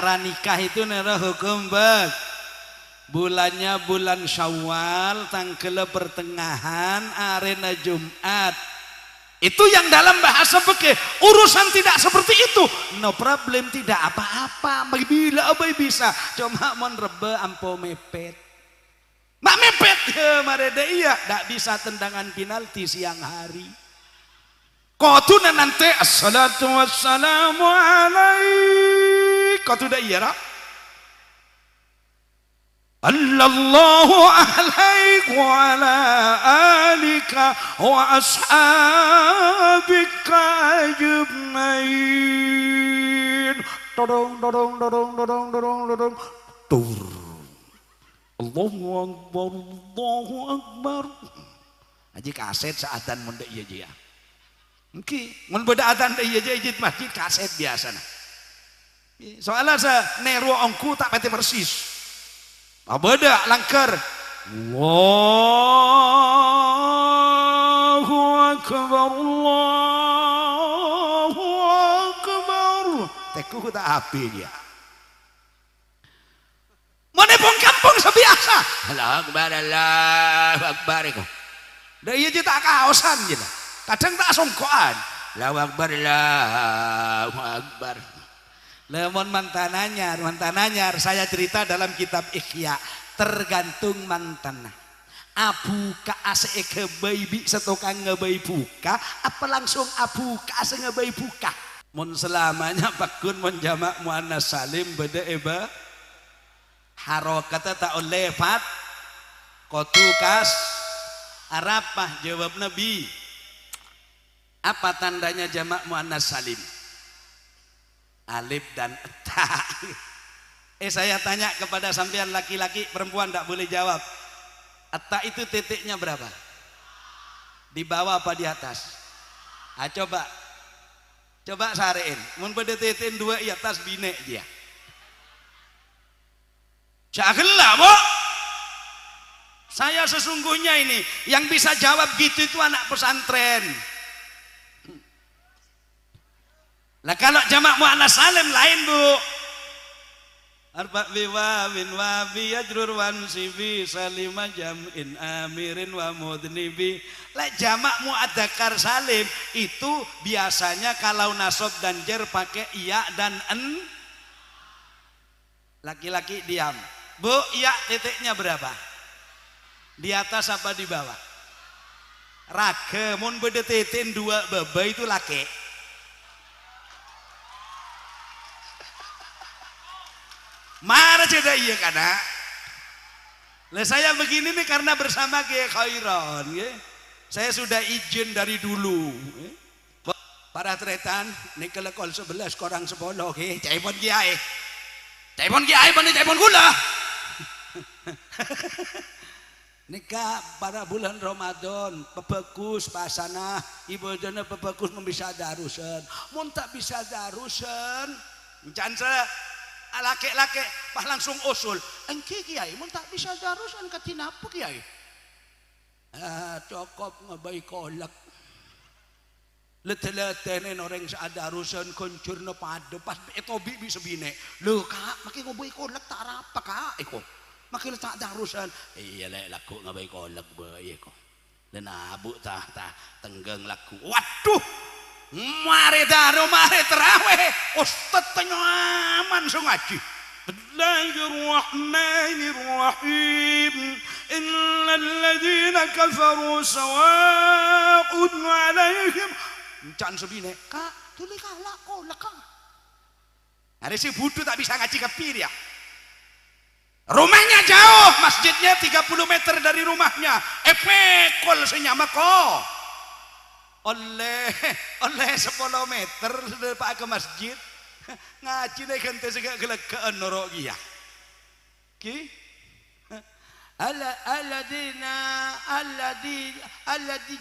Ranikah itu nera hukum bek. Bulannya bulan Syawal, tanggal pertengahan, arena Jumat. Itu yang dalam bahasa fikih. Urusan tidak seperti itu, no problem, tidak apa-apa. Bila abai bisa, cuma mon rebe ampo mepet. Mak mepet, ya mareda iya, tak bisa tendangan penalti siang hari. Kotuna nanti assalatu wassalamu alaik. Kotuda iya rak. Allahu alaik wa ala alika wa ashabika ajmain. Dodong dodong dodong dodong dodong dodong. Tur. Allahu akbar, Allahu akbar. Aji kaset saatan mun da ieu ya. Engki mun beda adzan da ieu je masjid kaset biasana. Soalnya sa neru ongku tak pati persis. Abada langkar. Allahu akbar, Allahu akbar. Teku tak api dia. Mana pun kampung sebiasa. Allahu akbar, Allahu akbar itu. Da ieu je tak kaosan je. Kadang tak songkoan. Allahu akbar, Allahu akbar. Lemon mantan anyar, saya cerita dalam kitab Ikhya, tergantung mantan. Abu ka ase kebayi setukang ngebayi buka, apa langsung abu ka ase ngebayi buka. Mun selamanya bakun mun jamak muannas salim beda eba. Harokatnya tak lewat, kotukas arapah jawab Nabi. Apa tandanya jamak muannas salim? Alif dan ta. Saya tanya kepada sampean laki-laki, perempuan tak boleh jawab. Ta itu titiknya berapa? Di bawah apa di atas? Coba sarein. Mun pada titik dua di atas bine dia. Janganlah, Bo. Saya sesungguhnya ini yang bisa jawab gitu itu anak pesantren. Lah kalau jamak muannas salim lain, Bu. Arba biwa min wa bi yajrur wan sibi salima jam'in amirin wa mudnibi. Lah jamak muadzakar salim itu biasanya kalau nasab dan jar pakai iya dan en. Laki-laki diam. Bu, iya titiknya berapa? Di atas apa di bawah? Rage mun beda titik dua baba itu laki. Marah jadi iya karena saya begini nih karena bersama Kiai Khairon ya. Saya sudah izin dari dulu ya. Para tretan nih kelekol 11 korang 10 ya. Caipon Kiai mana caipon gula. Nikah pada bulan Ramadan pebagus pasana ibu jana pebagus membisa darusan mun tak bisa darusan jangan laki-laki pas langsung usul engki Kiai mun tak bisa darusan katina apa Kiai cokop ngebai kolak leteletenen orang saadarusan koncurna pada pas etobi bisa bine lho kak maki ngebai kolak tak apa kak iko maki tak darusan iya lek laku ngebai kolak bae iko dan abu tah tenggeng laku waduh mari terawih ustad tenyaman sengaji Bismillahirrahmanirrahim innal ladzina kafaru sawa'un 'alaihim can sebine kak tuli kalak kolak kak hari si budu tak bisa ngaji kepir ya rumahnya jauh masjidnya 30 meter dari rumahnya epekol senyama kok oleh 10 meter sudah pak ke masjid ngaji deh kente segala gelegaan norok dia ki alladzi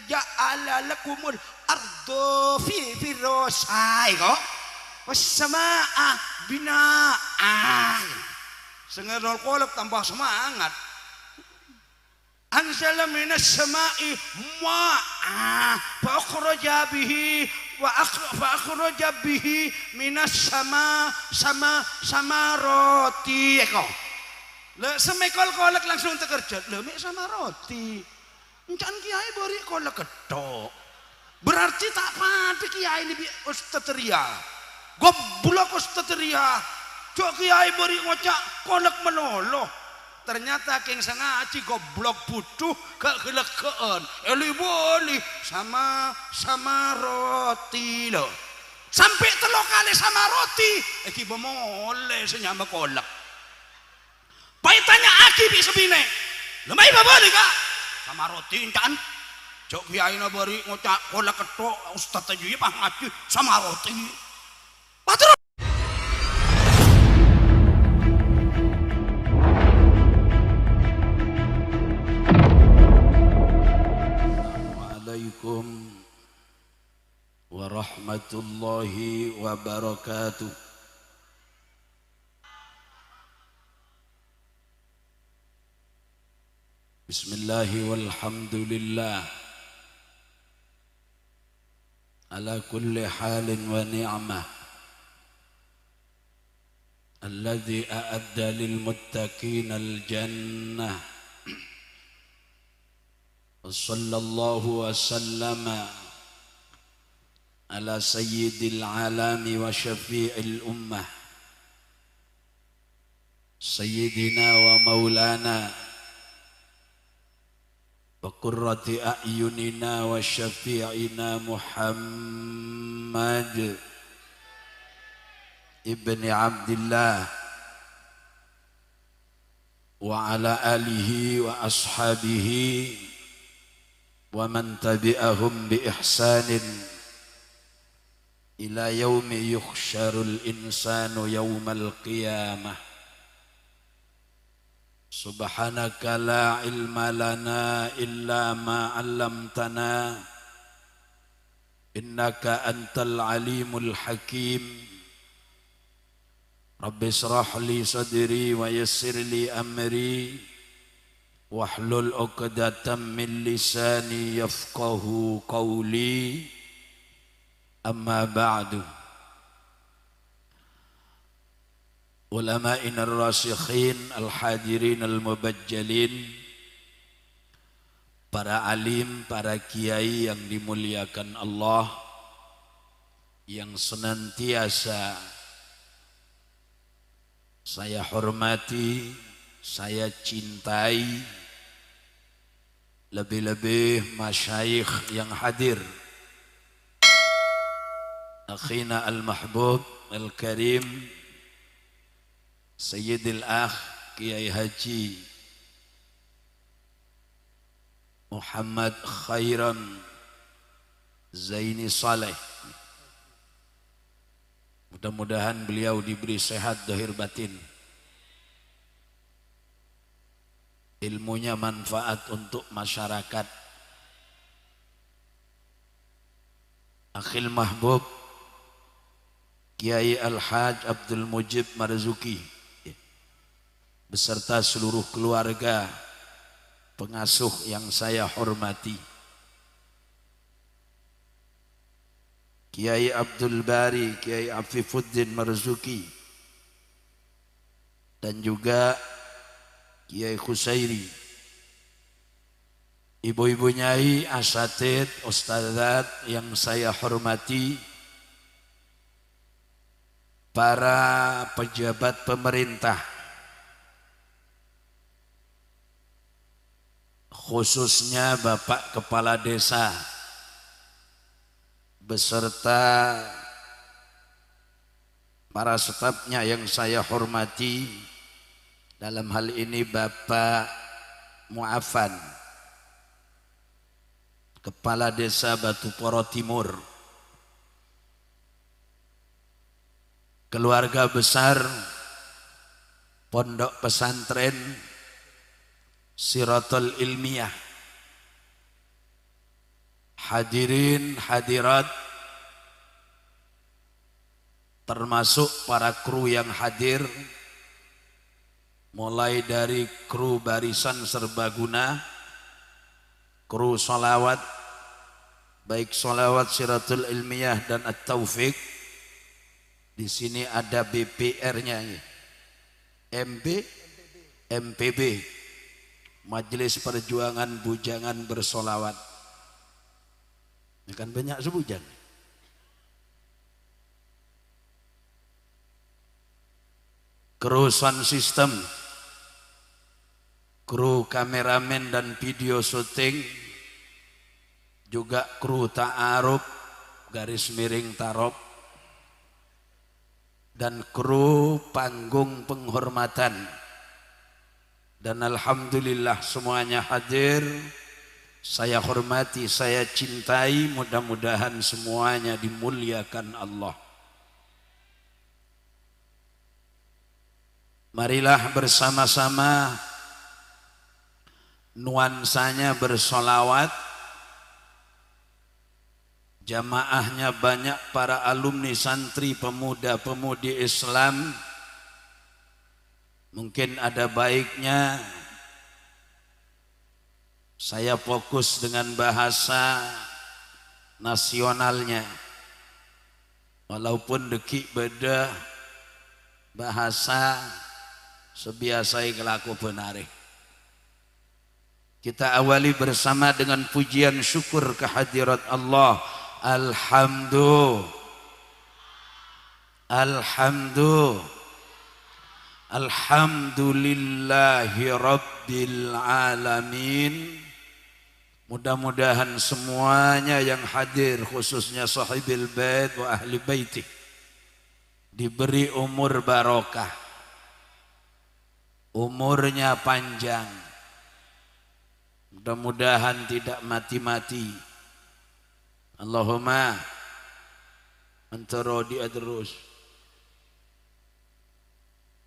ja'ala lakumul ardo fi firasai kok was-samaa bina'an sengerol kolak tambah semangat anzala minas sama'i ma'a fa akhraja bihi fa akhraja bihi minas sama roti eko. Le semekol kolek langsung tekerja. Le mek sama roti. Encan kiai beri kolek ketok. Berarti tak pati kiai ini ustateria. Goblok ustateria. Cok kiai beri ngocak kolek menoloh. Ternyata keng sengaji goblok butuh kegelekean. Eli boleh sama roti loh. Sampai 3 kali sama roti. Eki bomole senyama kolek. Paitannya aki bi sebine. Lemai boleh kak. Sama roti kan. Cok kiai na beri ngocak kolek ketok. Ustaz aja ya ngaji sama roti. Patur. Assalamualaikum warahmatullahi wabarakatuh. Bismillahi walhamdulillah ala kulli halin wa ni'mah alladhi a'adda lil muttaqin al jannah. Sallallahu wa sallama ala sayyidil alami wa syafi'il ummah sayyidina wa maulana wa qurrati a'yunina wa syafi'ina Muhammad ibni Abdillah wa ala alihi wa ashabihi wa man tabi'ahum bi ihsanin ila yaumi yukhsyarul insanu yaumal qiyamah. Subhanaka la ilma lana illa ma 'allamtana innaka antal alimul hakim. Rabbi shrah li sadri wa yassir li amri wahlul 'uqdatam min lisani yafqahu qawli. Amma ba'du. Ulama'ina ar-rasikhin al-hadirin al-mubajjalin, para alim, para kiai yang dimuliakan Allah, yang senantiasa saya hormati, saya cintai, lebih-lebih masyayikh yang hadir. Akhina al-mahbub al-karim Sayyidil Akh Kiai Haji Muhammad Khairan Zaini Saleh. Mudah-mudahan beliau diberi sehat zahir batin, ilmunya manfaat untuk masyarakat. Akhil mahbub Kiai Al-Haj Abdul Mujib Marzuki beserta seluruh keluarga pengasuh yang saya hormati, Kiai Abdul Bari, Kiai Afifuddin Marzuki, dan juga Kiai Khusairi, ibu-ibu nyai, asatid, ustadzat yang saya hormati, para pejabat pemerintah, khususnya Bapak Kepala Desa beserta para stafnya yang saya hormati, dalam hal ini Bapak Mu'afan, Kepala Desa Batuporo Timur, keluarga besar Pondok Pesantren Siratul Ilmiah, hadirin hadirat, termasuk para kru yang hadir, mulai dari kru barisan serbaguna, kru sholawat, baik sholawat Siratul Ilmiyah dan At-Taufiq. Di sini ada BPR-nya, MB, MPB, Majelis Perjuangan Bujangan Bersolawat. Ini kan banyak sebujan. Kru sound system, kru kameramen dan video syuting, juga kru ta'aruf garis miring tarop, dan kru panggung penghormatan. Dan alhamdulillah semuanya hadir. Saya hormati, saya cintai, mudah-mudahan semuanya dimuliakan Allah. Marilah bersama-sama nuansanya bersolawat. Jamaahnya banyak para alumni santri pemuda-pemudi Islam. Mungkin ada baiknya saya fokus dengan bahasa nasionalnya. Walaupun dekik beda bahasa sebiasai kelaku benare. Kita awali bersama dengan pujian syukur kehadirat Allah. Alhamdulillahi Rabbil Alamin. Mudah-mudahan semuanya yang hadir, khususnya sahibil bait wa ahli baiti, diberi umur barokah, umurnya panjang, mudah-mudahan tidak mati-mati. Allahumma antara dia terus.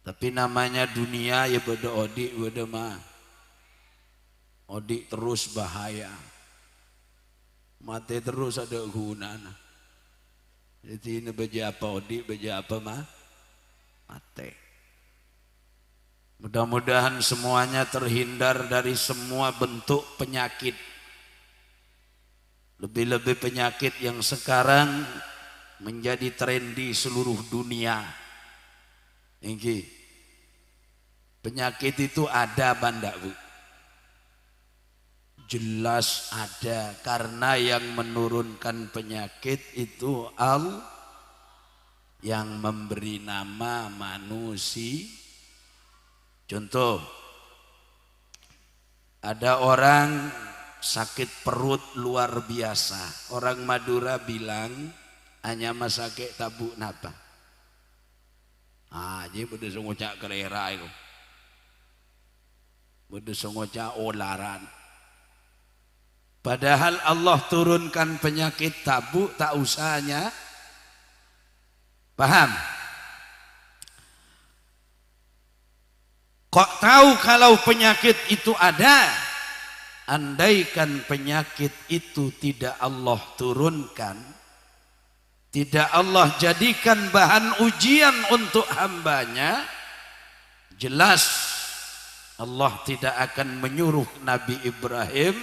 Tapi namanya dunia ya beda odik beda mah. Odik terus bahaya. Mati terus ada gunanya. Jadi ini baca apa odik, baca apa mah? Mati. Mudah-mudahan semuanya terhindar dari semua bentuk penyakit. Lebih-lebih penyakit yang sekarang menjadi tren di seluruh dunia. Ini penyakit itu ada banda bu. Jelas ada, karena yang menurunkan penyakit itu Allah, yang memberi nama manusia. Contoh, ada orang sakit perut luar biasa. Orang Madura bilang hanya masake tabuk napa. Jadi beda sengocak kerera itu. Beda sengocak olaran. Padahal Allah turunkan penyakit tabuk tak usahanya. Paham? Kok tahu kalau penyakit itu ada? Andaikan penyakit itu tidak Allah turunkan, tidak Allah jadikan bahan ujian untuk hambanya, jelas Allah tidak akan menyuruh Nabi Ibrahim,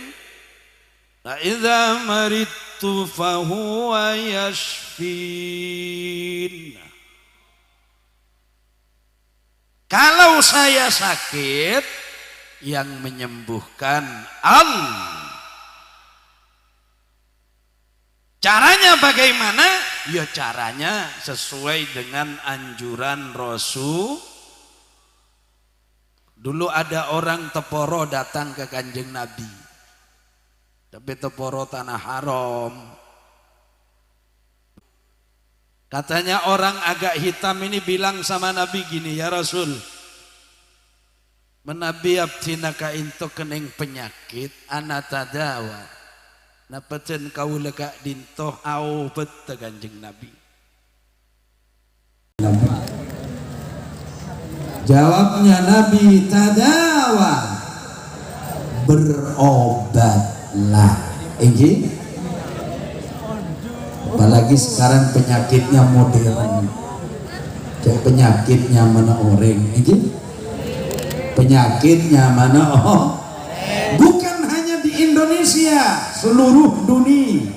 la idza maridtu fahuwa yashfin. Kalau saya sakit, yang menyembuhkan Allah. Caranya bagaimana? Ya caranya sesuai dengan anjuran Rasul. Dulu ada orang Teporo datang ke Kanjeng Nabi. Tapi Teporo tanah haram. Katanya orang agak hitam ini bilang sama Nabi gini, ya Rasul, menabi abdina ka into kening penyakit anatadawa. Napaten kau lega dintoh au bete Kanjeng Nabi. Jawabnya Nabi, tadawa, berobatlah. Ini apalagi sekarang penyakitnya modern. Jadi penyakitnya mana orang ini? Penyakitnya mana bukan hanya di Indonesia, seluruh dunia.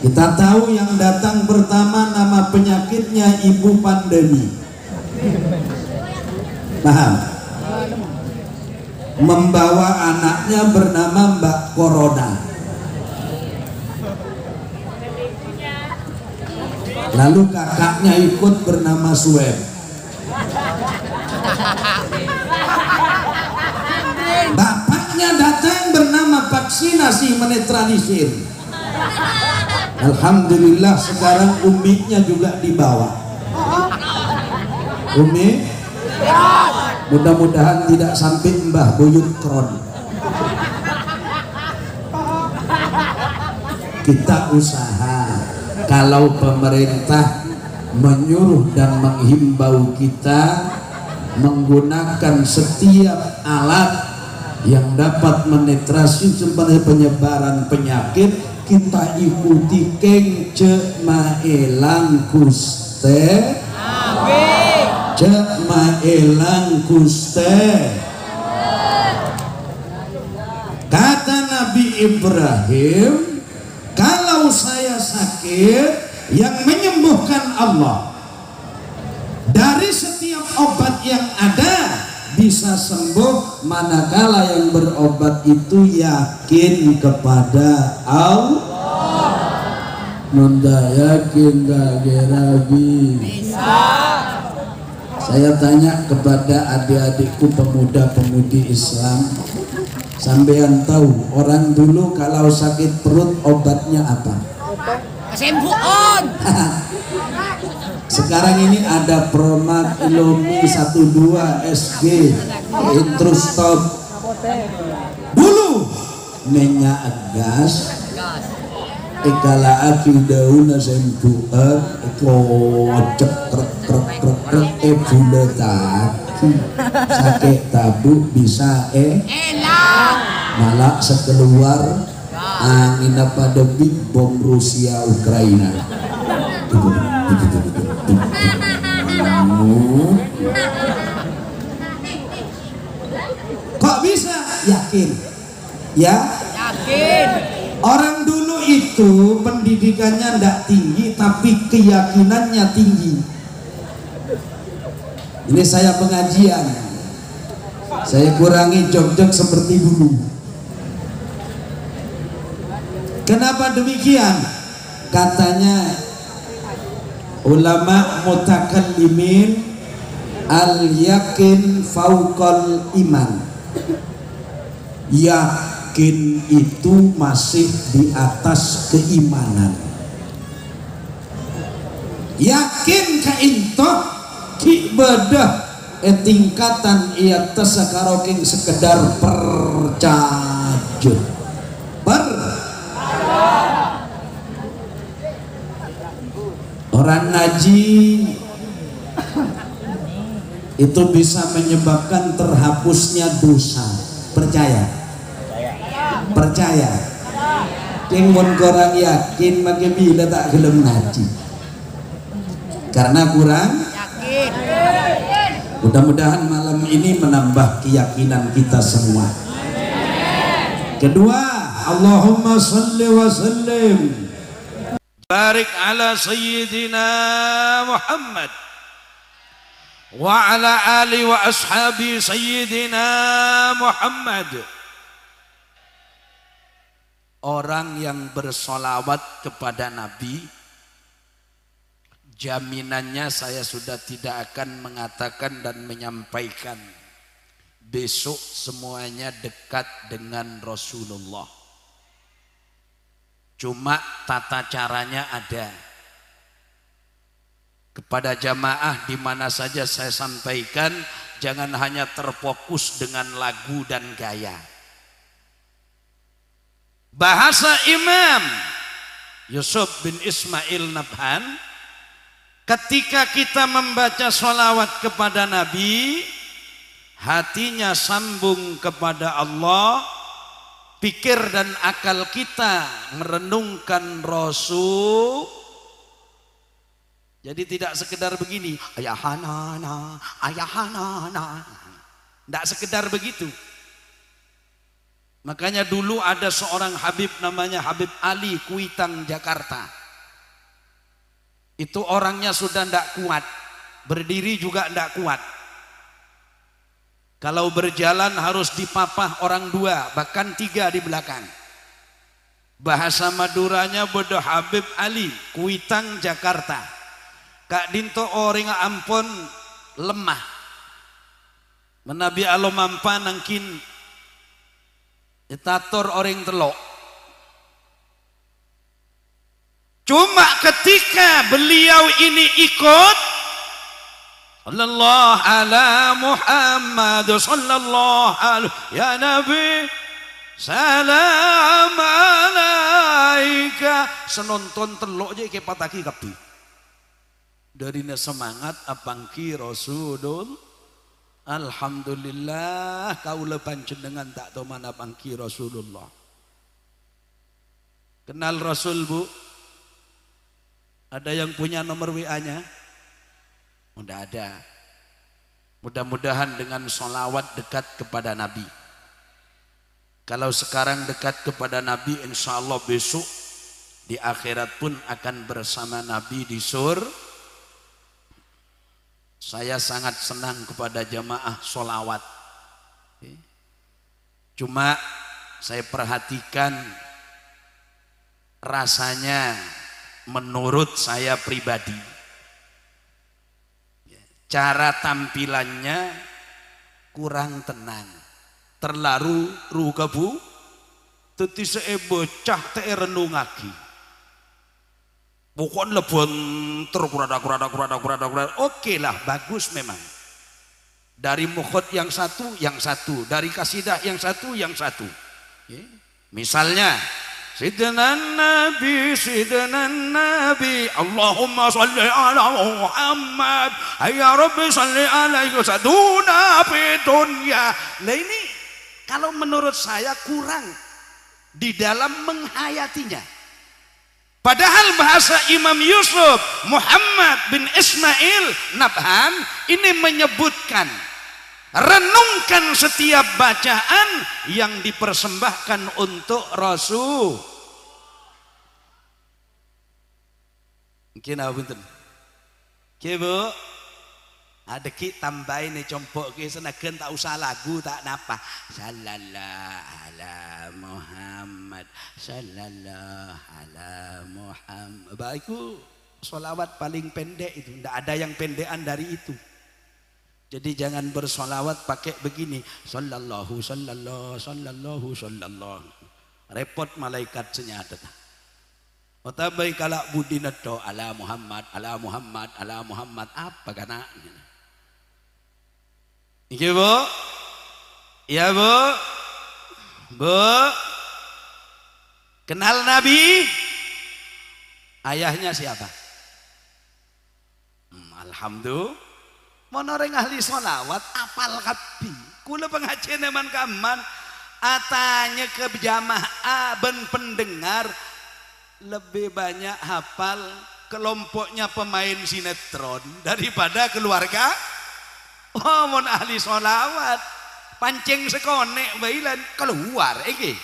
Kita tahu yang datang pertama nama penyakitnya ibu pandemi. Paham? Membawa anaknya bernama Mbak Corona. Lalu kakaknya ikut bernama Sueb. Bapaknya datang bernama vaksinasi menetralisir. Alhamdulillah sekarang uminya juga dibawa. Umi, mudah-mudahan tidak sampai Mbah Buyut Kron. Kita usaha. Kalau pemerintah menyuruh dan menghimbau kita menggunakan setiap alat yang dapat menetrasi penyebaran penyakit, kita ikuti keng cek maelang kuste. Cek maelang kuste. Kata Nabi Ibrahim, kalau saya sakit, yang menyembuhkan Allah. Dari setiap obat yang ada bisa sembuh manakala yang berobat itu yakin kepada Allah. Nunda yakin gak gerabi? Bisa. Saya tanya kepada adik-adikku pemuda-pemudi Islam, sampean tahu orang dulu kalau sakit perut obatnya apa? Kesembuhan. Sekarang ini ada Promat, Ilomi, 12, SG, Intrustop. Dulu minyak gas, ikala aki daun sembuhan, kocek krek buletaki, sakit tabu bisa malah sekeluar angin apa debit bom Rusia Ukraina. Kok bisa? Yakin? Ya? Yakin. Orang dulu itu pendidikannya tidak tinggi tapi keyakinannya tinggi. Ini saya pengajian, saya kurangi jog-jog seperti dulu. Kenapa demikian? Katanya ulama mutakallimin, al yakin fauqal iman. Yakin itu masih di atas keimanan. Yakin kaintoh ki bedah tingkatan ia tesakaroking sekedar percaya. Orang ngaji itu bisa menyebabkan terhapusnya dosa. Percaya? Percaya. Yang orang yakin maka bila tak gelem ngaji karena kurang yakin. Mudah-mudahan malam ini menambah keyakinan kita semua. Kedua, Allahumma salli wa sallim barik ala sayyidina Muhammad wa ala ali wa ashabi sayyidina Muhammad. Orang yang bersolawat kepada Nabi, jaminannya saya sudah tidak akan mengatakan dan menyampaikan besok semuanya dekat dengan Rasulullah. Cuma tata caranya ada. Kepada jamaah di mana saja saya sampaikan, jangan hanya terfokus dengan lagu dan gaya. Bahasa Imam Yusuf bin Ismail Nabhan, ketika kita membaca sholawat kepada Nabi, hatinya sambung kepada Allah, pikir dan akal kita merenungkan Rasul. Jadi tidak sekedar begini, ayahanana, ayahanana. Tidak sekedar begitu. Makanya dulu ada seorang Habib namanya Habib Ali Kuitang Jakarta. Itu orangnya sudah tidak kuat, berdiri juga tidak kuat. Kalau berjalan harus dipapah orang 2, bahkan 3 di belakang. Bahasa Maduranya bodo Habib Ali Kuitang Jakarta. Kak dinto orang ampun lemah. Menabi alomampa nangkin itator orang telok. Cuma ketika beliau ini ikut sallallahu ala Muhammad sallallahu alaihi ya Nabi salam alaika, senonton telok je ke pataki kapi. Dari semangat apangki Rasulul, alhamdulillah kau lepan cendengan tak tahu mana pangki Rasulullah. Kenal Rasul bu? Ada yang punya nomor WA-nya? Udah ada. Mudah-mudahan dengan sholawat dekat kepada Nabi. Kalau sekarang dekat kepada Nabi, insya Allah besok di akhirat pun akan bersama Nabi di surga. Saya sangat senang kepada jamaah sholawat. Cuma saya perhatikan rasanya menurut saya pribadi cara tampilannya kurang tenang, terlalu rugabu, teti bocah te renung lagi. Pokoknya lebonter kurada. Oke lah, bagus memang. Dari mukhot yang satu, dari kasidah yang satu. Misalnya Sidna Nabi Allahumma salli ala Muhammad ya Rabbi salli alaihi saduna fi dunya. Nah ini kalau menurut saya kurang di dalam menghayatinya. Padahal bahasa Imam Yusuf Muhammad bin Ismail Nabhan ini menyebutkan renungkan setiap bacaan yang dipersembahkan untuk Rasul. Mungkin apa betul? Bu, ada ki tambahin nih compok ki senagen tak usah lagu tak napa. Sallallahu ala Muhammad, sallallahu ala Muhammad. Baikku sholawat paling pendek itu, tidak ada yang pendekan dari itu. Jadi jangan bersolawat pakai begini, sallallahu. Repot malaikat senyata. Otabai kalau budina do ala Muhammad apa kana? Iki bu, ya bu, kenal Nabi? Ayahnya siapa? Alhamdulillah. Mana orang ahli sholawat apal kapi. Kula pengajian eman kaman atanya ke jamaah ben pendengar lebih banyak hafal kelompoknya pemain sinetron daripada keluarga. Oh, mon ahli sholawat pancing sekonek bailan keluar iki.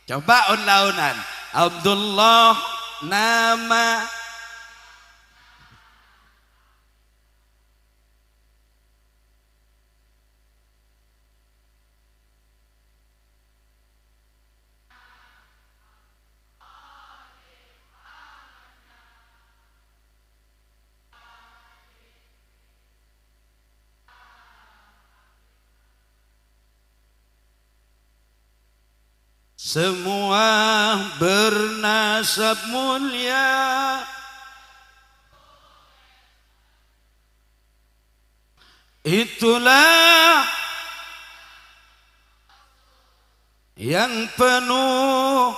Coba on-launan Abdullah nama semua bernasab mulia, itulah yang penuh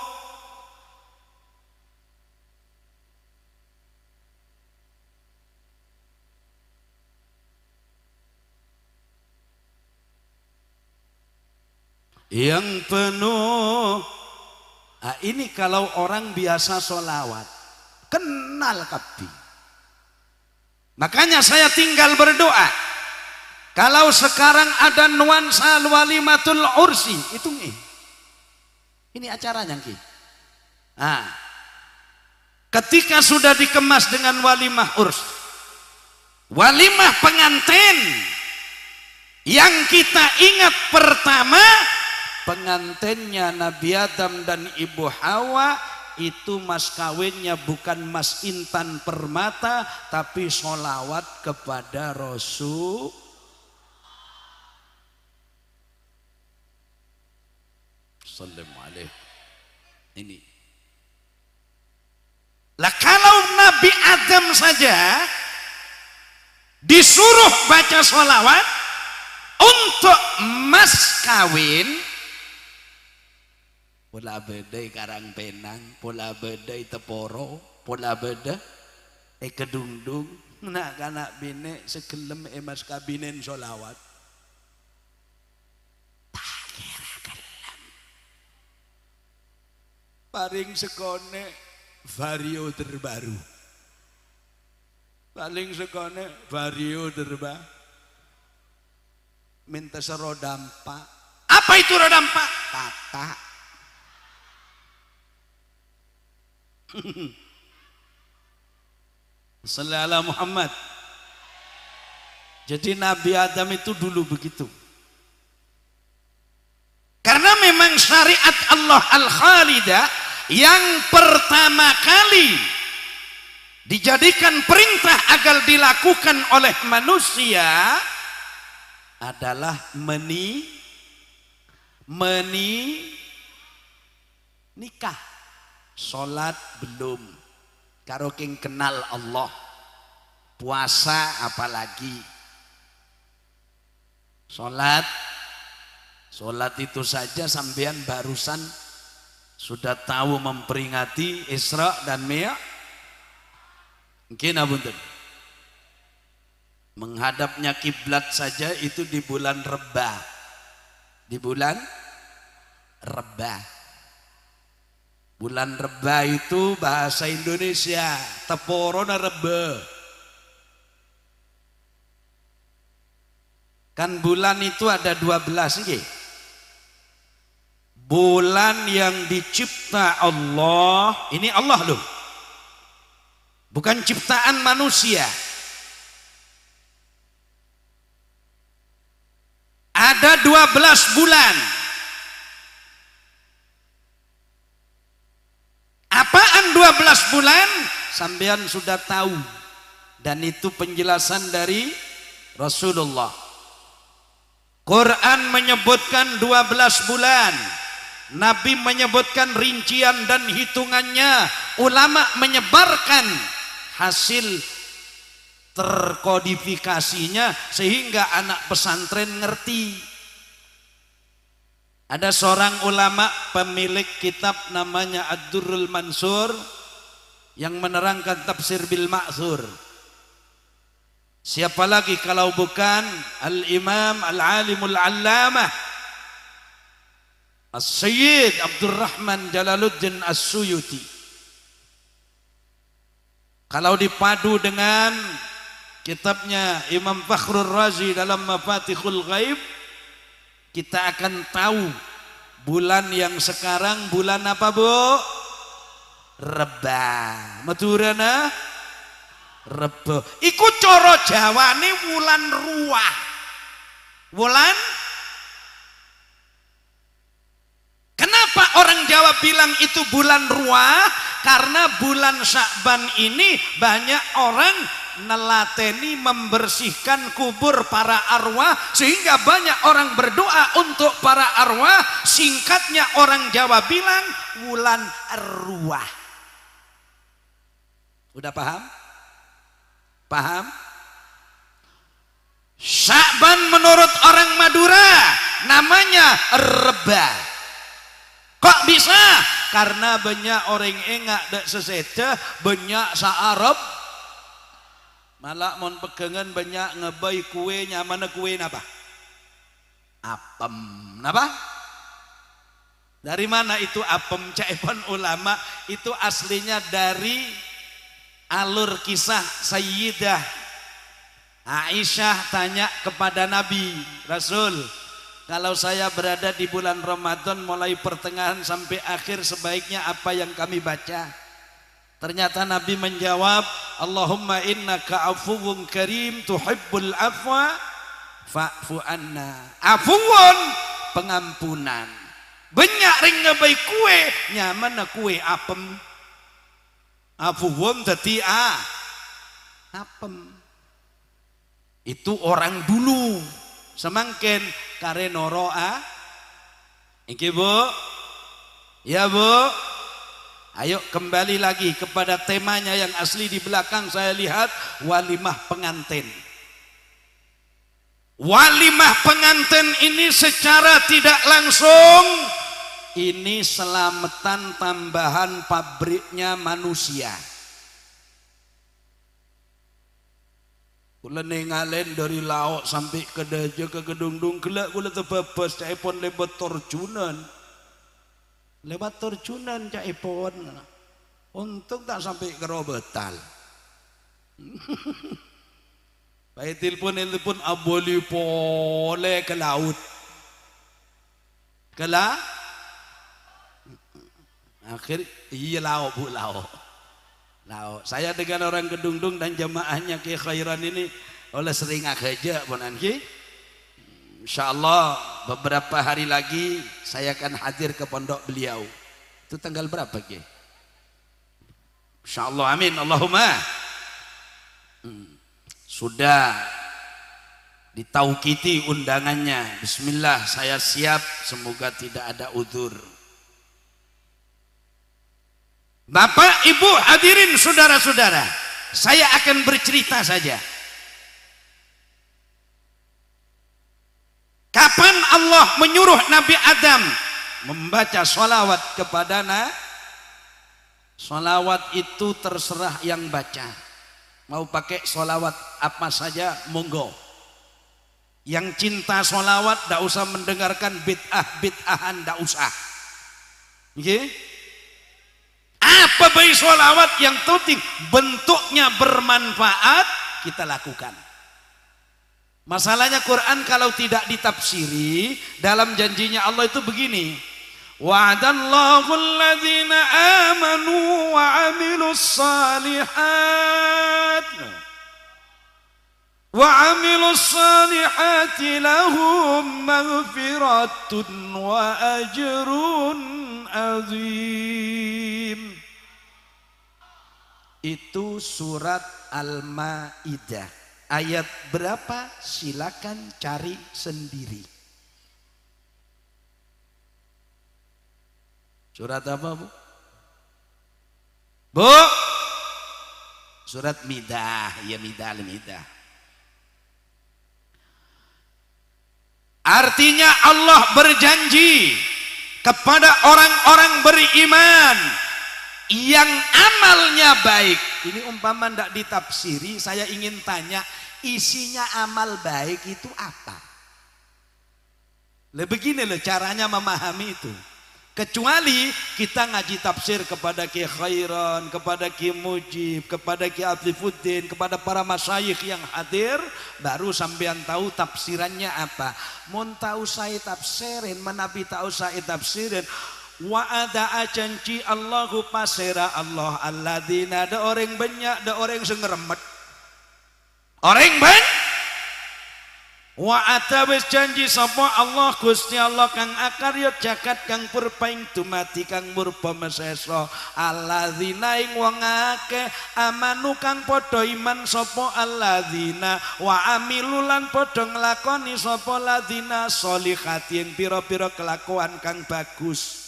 nah, ini kalau orang biasa sholawat kenal kapi. Makanya saya tinggal berdoa kalau sekarang ada nuansa walimatul ursi itu nih Ini acaranya Ki. Nah, ketika sudah dikemas dengan walimah urs, walimah pengantin, yang kita ingat pertama pengantinnya Nabi Adam dan Ibu Hawa, itu mas kawinnya bukan mas intan permata, tapi sholawat kepada Rasul. Sallallahu alaihi. Ini. Lah kalau Nabi Adam saja disuruh baca sholawat untuk mas kawin, pola bedai Karangpenang, pola bedai Teporo, pola bedai Kedungdung, nak kanak bine segelem mas kabinen sholawat. Paling sekone vario terbaru, paling sekone vario terbaru, minta serodampa. Apa itu rodampa? Tata. Sallallahu Muhammad. Jadi Nabi Adam itu dulu begitu. Karena memang syariat Allah Al-Khalidah yang pertama kali dijadikan perintah agar dilakukan oleh manusia adalah nikah. Salat belum, karo king kenal Allah, puasa apalagi. Salat itu saja sampean barusan sudah tahu memperingati Isra dan Mi'raj. Mungkin abunten. Menghadapnya kiblat saja itu di bulan Rebah. Di bulan Rebah. Bulan Rebah itu bahasa Indonesia, Teporona Rebah. Kan bulan itu ada 12 nggih. Bulan yang dicipta Allah, ini Allah loh, bukan ciptaan manusia. Ada 12 bulan. Apaan 12 bulan? Sampean sudah tahu, dan itu penjelasan dari Rasulullah. Quran menyebutkan 12 bulan. Nabi menyebutkan rincian dan hitungannya. Ulama menyebarkan hasil terkodifikasinya sehingga anak pesantren ngerti. Ada seorang ulama pemilik kitab namanya Ad-Durrul Mansur yang menerangkan tafsir bil ma'thur. Siapa lagi kalau bukan Al-Imam Al-Alimul Allamah As-Sayyid Abdurrahman Jalaluddin As-Suyuti. Kalau dipadu dengan kitabnya Imam Fakhrur Razi dalam Mafatihul Ghaib, kita akan tahu bulan yang sekarang bulan apa, Bu? Rebah. Maturana Rebah. Iku coro Jawane wulan ruah. Wulan. Kenapa orang Jawa bilang itu bulan ruah? Karena bulan Sya'ban ini banyak orang nelateni membersihkan kubur para arwah, sehingga banyak orang berdoa untuk para arwah. Singkatnya orang Jawa bilang bulan ruah. Udah paham? Paham? Sya'ban menurut orang Madura namanya Rebah. Kok bisa? Karena banyak orang engak dak seseda, banyak sa-Arab. Malah mon pegangan banyak ngebai kue, nyamana kue napa? Apem. Napa? Dari mana itu apem? Caepan ulama itu aslinya dari alur kisah Sayyidah Aisyah tanya kepada Nabi Rasul, kalau saya berada di bulan Ramadan mulai pertengahan sampai akhir sebaiknya apa yang kami baca? Ternyata Nabi menjawab, Allahumma innaka afuwun karim tuhibbul afwa fa'fu anna. Afuwun, pengampunan. Banyak ring ngebai kue, nyaman na kue apem. Afuwun dadi apem. Itu orang dulu. Semangkin kare noro iki Bu. Ya Bu. Ayo kembali lagi kepada temanya yang asli di belakang saya lihat, walimah pengantin. Walimah pengantin ini secara tidak langsung ini selamatan tambahan pabriknya manusia. Kula nengalen dari laut sampai ke Daja ke Kedungdung gelak kula tebebas caipon lebat torjunan. Lewat torjunan caipon. Untung tak sampai ke Robetal. Baik telepon aboli pole ke laut. Kela akhir iya laut Bu laut. Saya dengan orang Kedungdung dan jamaahnya Ki Khairan ini oleh sering aja ponan Ki. Insyaallah beberapa hari lagi saya akan hadir ke pondok beliau. Itu tanggal berapa Ki? Insyaallah amin Allahumma. Sudah ditaukiti undangannya. Bismillah saya siap, semoga tidak ada udzur. Bapak, Ibu, hadirin saudara-saudara, saya akan bercerita saja. Kapan Allah menyuruh Nabi Adam membaca sholawat kepadanya? Sholawat itu terserah yang baca. Mau pakai sholawat apa saja, monggo. Yang cinta sholawat tidak usah mendengarkan bid'ah-bid'ahan, tidak usah. Okay? Apa baik sholawat yang penting bentuknya bermanfaat kita lakukan. Masalahnya Quran kalau tidak ditafsiri, dalam janjinya Allah itu begini, wa'adallahu alladhina amanu wa 'amilus salihat wa 'amilus salihati lahum maghfiratun wa ajrun azim. Itu surat Al-Maidah. Ayat berapa? Silakan cari sendiri. Surat apa Bu? Bu? Surat Midah. Ya Midah, Al-Midah. Artinya Allah berjanji kepada orang-orang beriman yang amalnya baik. Ini umpama tidak ditafsiri, saya ingin tanya, isinya amal baik itu apa? Begini loh caranya memahami itu. Kecuali kita ngaji tafsir kepada Ki Khairan, kepada Ki Mujib, kepada Ki Abdifuddin, kepada para masyayikh yang hadir, baru sampean tahu tafsirannya apa. Mun tahu saya tafsirin, menabi tahu saya tafsirin. Wa ada janji Allahu pasera Allah alladzina, ada orang banyak, ada orang sing ngeremet. Orang ban wa atawis janji sapa Allah Gusti Allah kang akarya jagat kang purpaing dumati kang murba mesesa alladzina ing wong akeh amanu kang padha iman sapa alladzina wa amilulan padha nglakoni sapa alladzina sholihati ing pira-pira kelakuan kang bagus.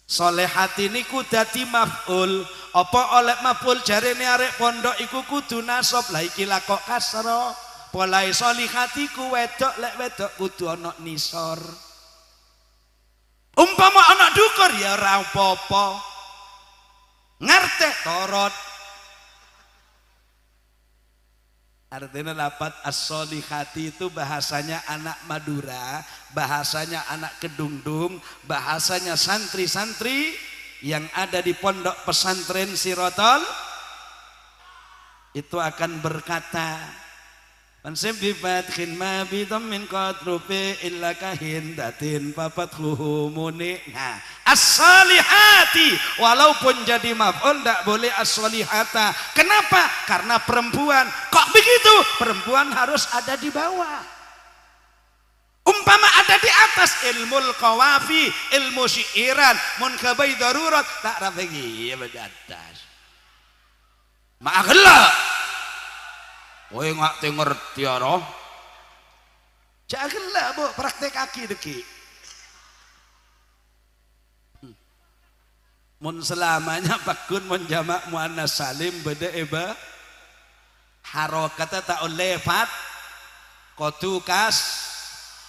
Solehati niku dadi maf'ul. Apa oleh maf'ul jarene arek pondok iku kudu nasab. Lah iki lah kok kasra. Polahe solihati ku wedok, lek wedok kudu ana nisor. Umpama anak dukur ya ora apa-apa. Ngerti torot. Artinya lapat as-solihati itu bahasanya anak Madura, bahasanya anak Kedungdung, bahasanya santri-santri yang ada di pondok pesantren Sirotol itu akan berkata, Mansib bi fathin ma bi dhammin qadrubi illa kahindatin papathu muni. Nah, as-salihati walaupun jadi maf'ul enggak boleh as-salihata. Kenapa? Karena perempuan. Kok begitu? Perempuan harus ada di bawah. Umpama ada di atas ilmul qawafi, ilmu syiiran, munkabai darurat tak rafegi ya di atas. Ma'akhla. Kowe nggak ngerti ya roh. Janganlah bu praktek kaki deki. Mun selamanya pakun mun jamak muannas salim beda eba. Harokatnya tak lewat. Kotu kas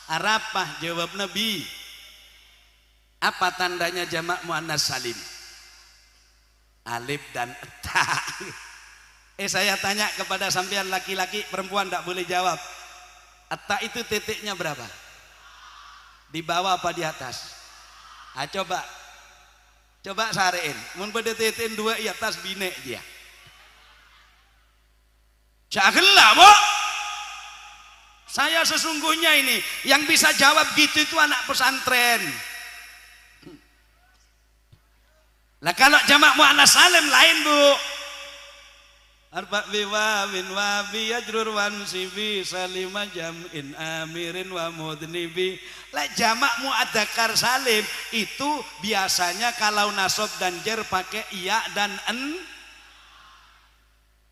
Arapah jawab Nabi. Apa tandanya jamak muannas salim? Alif dan ta. Saya tanya kepada sampean laki-laki, perempuan tidak boleh jawab. Atta itu titiknya berapa? Di bawah apa di atas? Coba sarein. Mun pada titik dua di atas bine dia. Janganlah bu. Saya sesungguhnya ini yang bisa jawab gitu itu anak pesantren. Lah kalau jamak muannas salim lain bu. Arba biwa min wa bi yajrur wan sibi salima jam'in amirin wa mudnibi. La jamak muadzakar salim itu biasanya kalau nasab dan jar pakai iya dan en.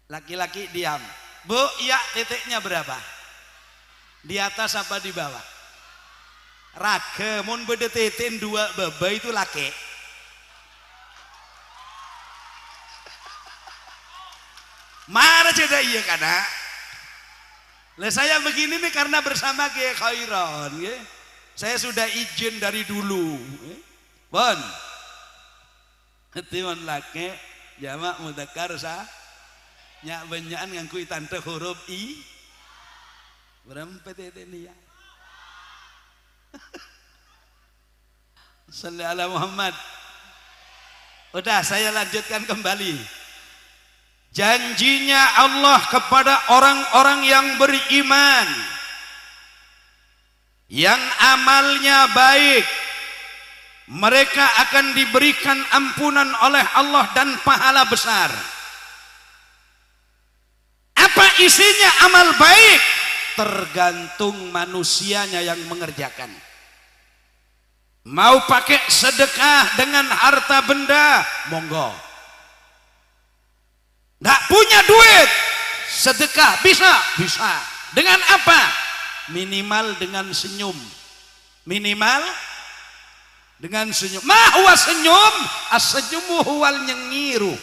Laki-laki diam. Bu, iya titiknya berapa? Di atas apa di bawah? Raga mun beda titik dua baba itu laki. Marah jadi iya karena saya begini nih karena bersama Kiai Khairon saya sudah izin dari dulu bon hati laki jamak mudzakkar nyak benyaan ngangkui tante huruf i berempet ini ya salli ala Muhammad. Udah saya lanjutkan kembali. Janjinya Allah kepada orang-orang yang beriman yang amalnya baik, mereka akan diberikan ampunan oleh Allah dan pahala besar. Apa isinya amal baik? Tergantung manusianya yang mengerjakan. Mau pakai sedekah dengan harta benda, monggo. Nggak punya duit, sedekah bisa. Dengan apa? Minimal dengan senyum. Minimal dengan senyum. Ma huwa senyum? As-senyumu huwal nyengiru.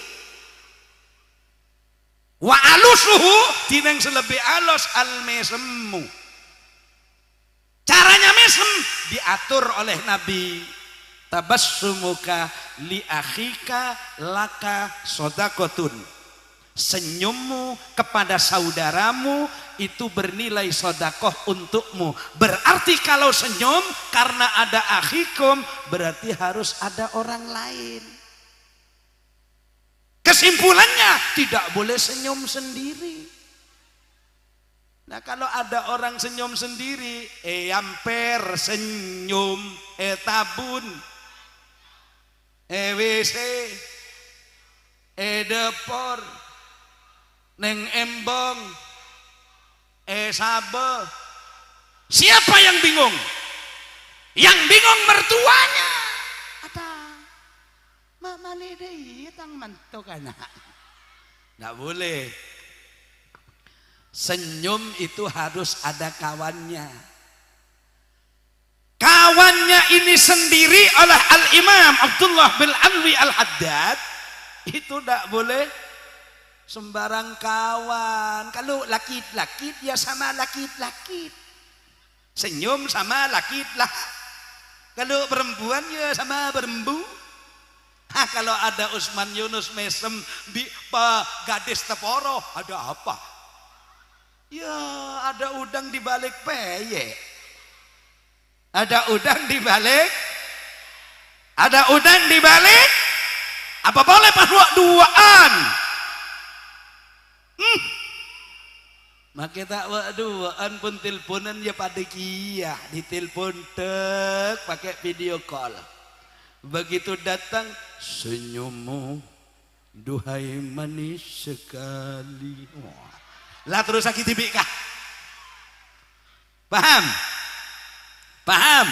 Wa alusuhu tineng selebih alus al-mesemu. Caranya mesem diatur oleh Nabi. Tabassumuka li akhika laka sodakotun. Senyummu kepada saudaramu itu bernilai sodakoh untukmu. Berarti kalau senyum karena ada akhikum berarti harus ada orang lain. Kesimpulannya tidak boleh senyum sendiri. Nah kalau ada orang senyum sendiri, amper senyum, tabun, WC, depor, neng embong, sabe. Siapa yang bingung? Yang bingung mertuanya. Ada mama lede tang mantuk anak. Nggak boleh. Senyum itu harus ada kawannya. Kawannya ini sendiri oleh Al-Imam Abdullah bin Alwi Al-Haddad itu tidak boleh sembarang kawan. Kalau laki-laki dia sama laki-laki, senyum sama laki-laki. Kalau perempuan ya sama berembu. Kalau ada Usman Yunus mesem di gadis teporo, ada apa? Ya ada udang di balik peye. Ada udang di balik. Ada udang di balik. Apa boleh pas duaan? Maka tak waduan pun teleponan ya pada kia, ditelepon tek pakai video call. Begitu datang senyummu duhai manis sekali. Wah. Lah terus sakit kah? Paham? Paham?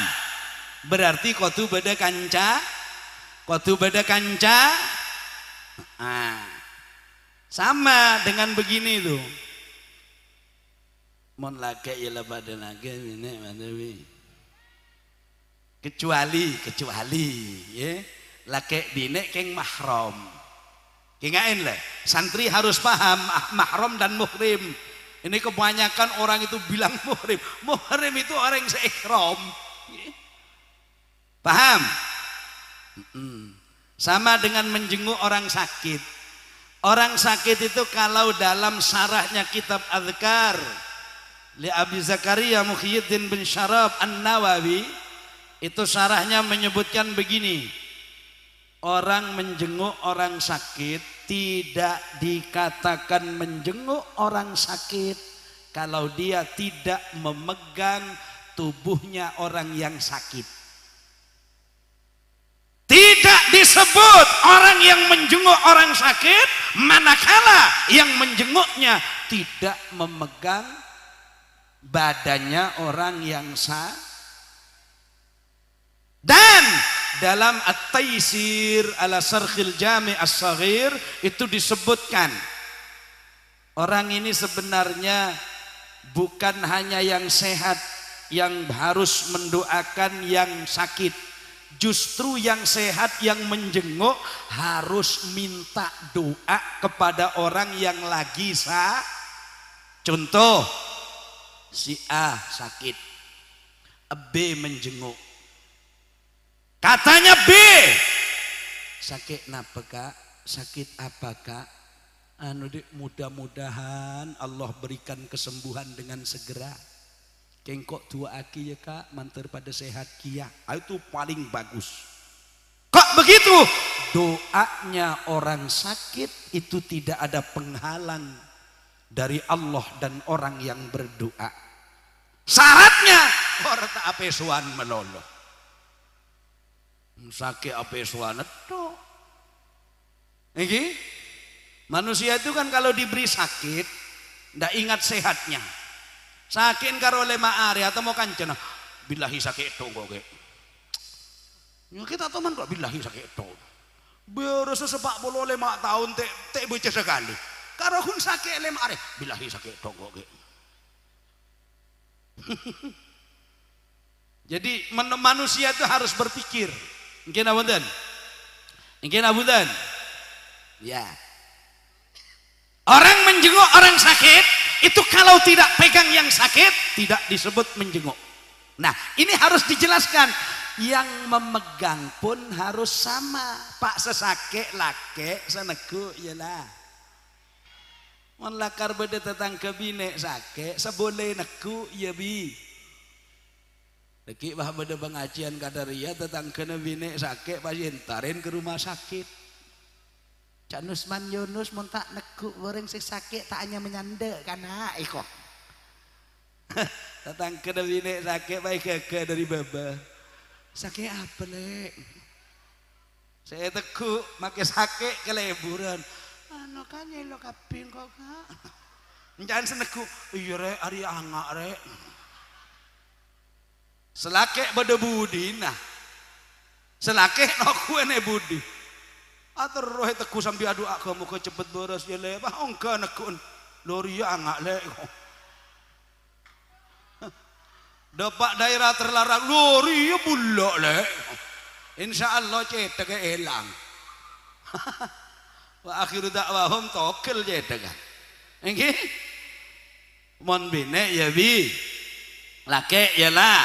Berarti kotu beda kanca, kotu beda kanca. Sama dengan begini tuh. Mon lake ialah pada lake ini manawi. Kecuali ya lake bine keng mahram. Kingain lah, santri harus paham mahram dan muhrim. Ini kebanyakan orang itu bilang muhrim. Muhrim itu orang yang seikram. Paham? Sama dengan menjenguk orang sakit. Orang sakit itu kalau dalam syarahnya kitab Adzkar li Abi Zakaria Muhyiddin bin Syarab An-Nawawi, itu syarahnya menyebutkan begini. Orang menjenguk orang sakit tidak dikatakan menjenguk orang sakit kalau dia tidak memegang tubuhnya orang yang sakit. Tidak disebut orang yang menjenguk orang sakit manakala yang menjenguknya tidak memegang badannya orang yang sakit. Dan dalam At-Taisir ala Sarkhil Jami' As-Saghir itu disebutkan orang ini sebenarnya bukan hanya yang sehat yang harus mendoakan yang sakit, justru yang sehat yang menjenguk harus minta doa kepada orang yang lagi contoh si A sakit, B menjenguk. Katanya B, sakit napa kak? Sakit apa kak? Mudah-mudahan Allah berikan kesembuhan dengan segera. Kengkok tua aki ya kak, mantar pada sehat kia. Itu paling bagus. Kok begitu? Doanya orang sakit itu tidak ada penghalang dari Allah dan orang yang berdoa. Syaratnya orang tak apesuan meloloh. Sakit apesuan itu. Ini manusia itu kan kalau diberi sakit ndak ingat sehatnya. Sakit karo lema ari atau mau kancana billahi sakit itu kok. Ya kita teman kok billahi sakit itu. Baru sesepak 45 tahun te bocah sekali. Karo kun sakit lema ari billahi sakit itu kok. Jadi manusia itu harus berpikir. Mungkin abudan. Mungkin abudan. Ya. Orang menjenguk orang sakit itu kalau tidak pegang yang sakit tidak disebut menjenguk. Nah, ini harus dijelaskan. Yang memegang pun harus sama. Pak sesake lake seneku iyalah. Mon lakar beda tetang kebine sake seboleh neku ya bi. Leki bah beda pengajian kadaria tetang kena bine sake pasien tarin ke rumah sakit. Cak Nusman Yunus mun tak neku goreng si sakit tak hanya menyande karena iko. Tetang kena bine sake baik ke dari baba. Sakit apa lek? Saya teku make sakit keleburan. Anu kan lo kaping kok kak. Jangan seneku. Iya rek hari angak rek. Selake pada budi nah. Selake no kue ne budi. Atur roh teku sambil adu kamu ke cepet boros ya le. Bah ongka nekun. Lori angak le. Dapat daerah terlarang lori ya bulok le. Insya Allah cetek elang. Wa akhiru da'wahum tokil cetek. Nggih. Mon bine ya bi. Lake ya lah.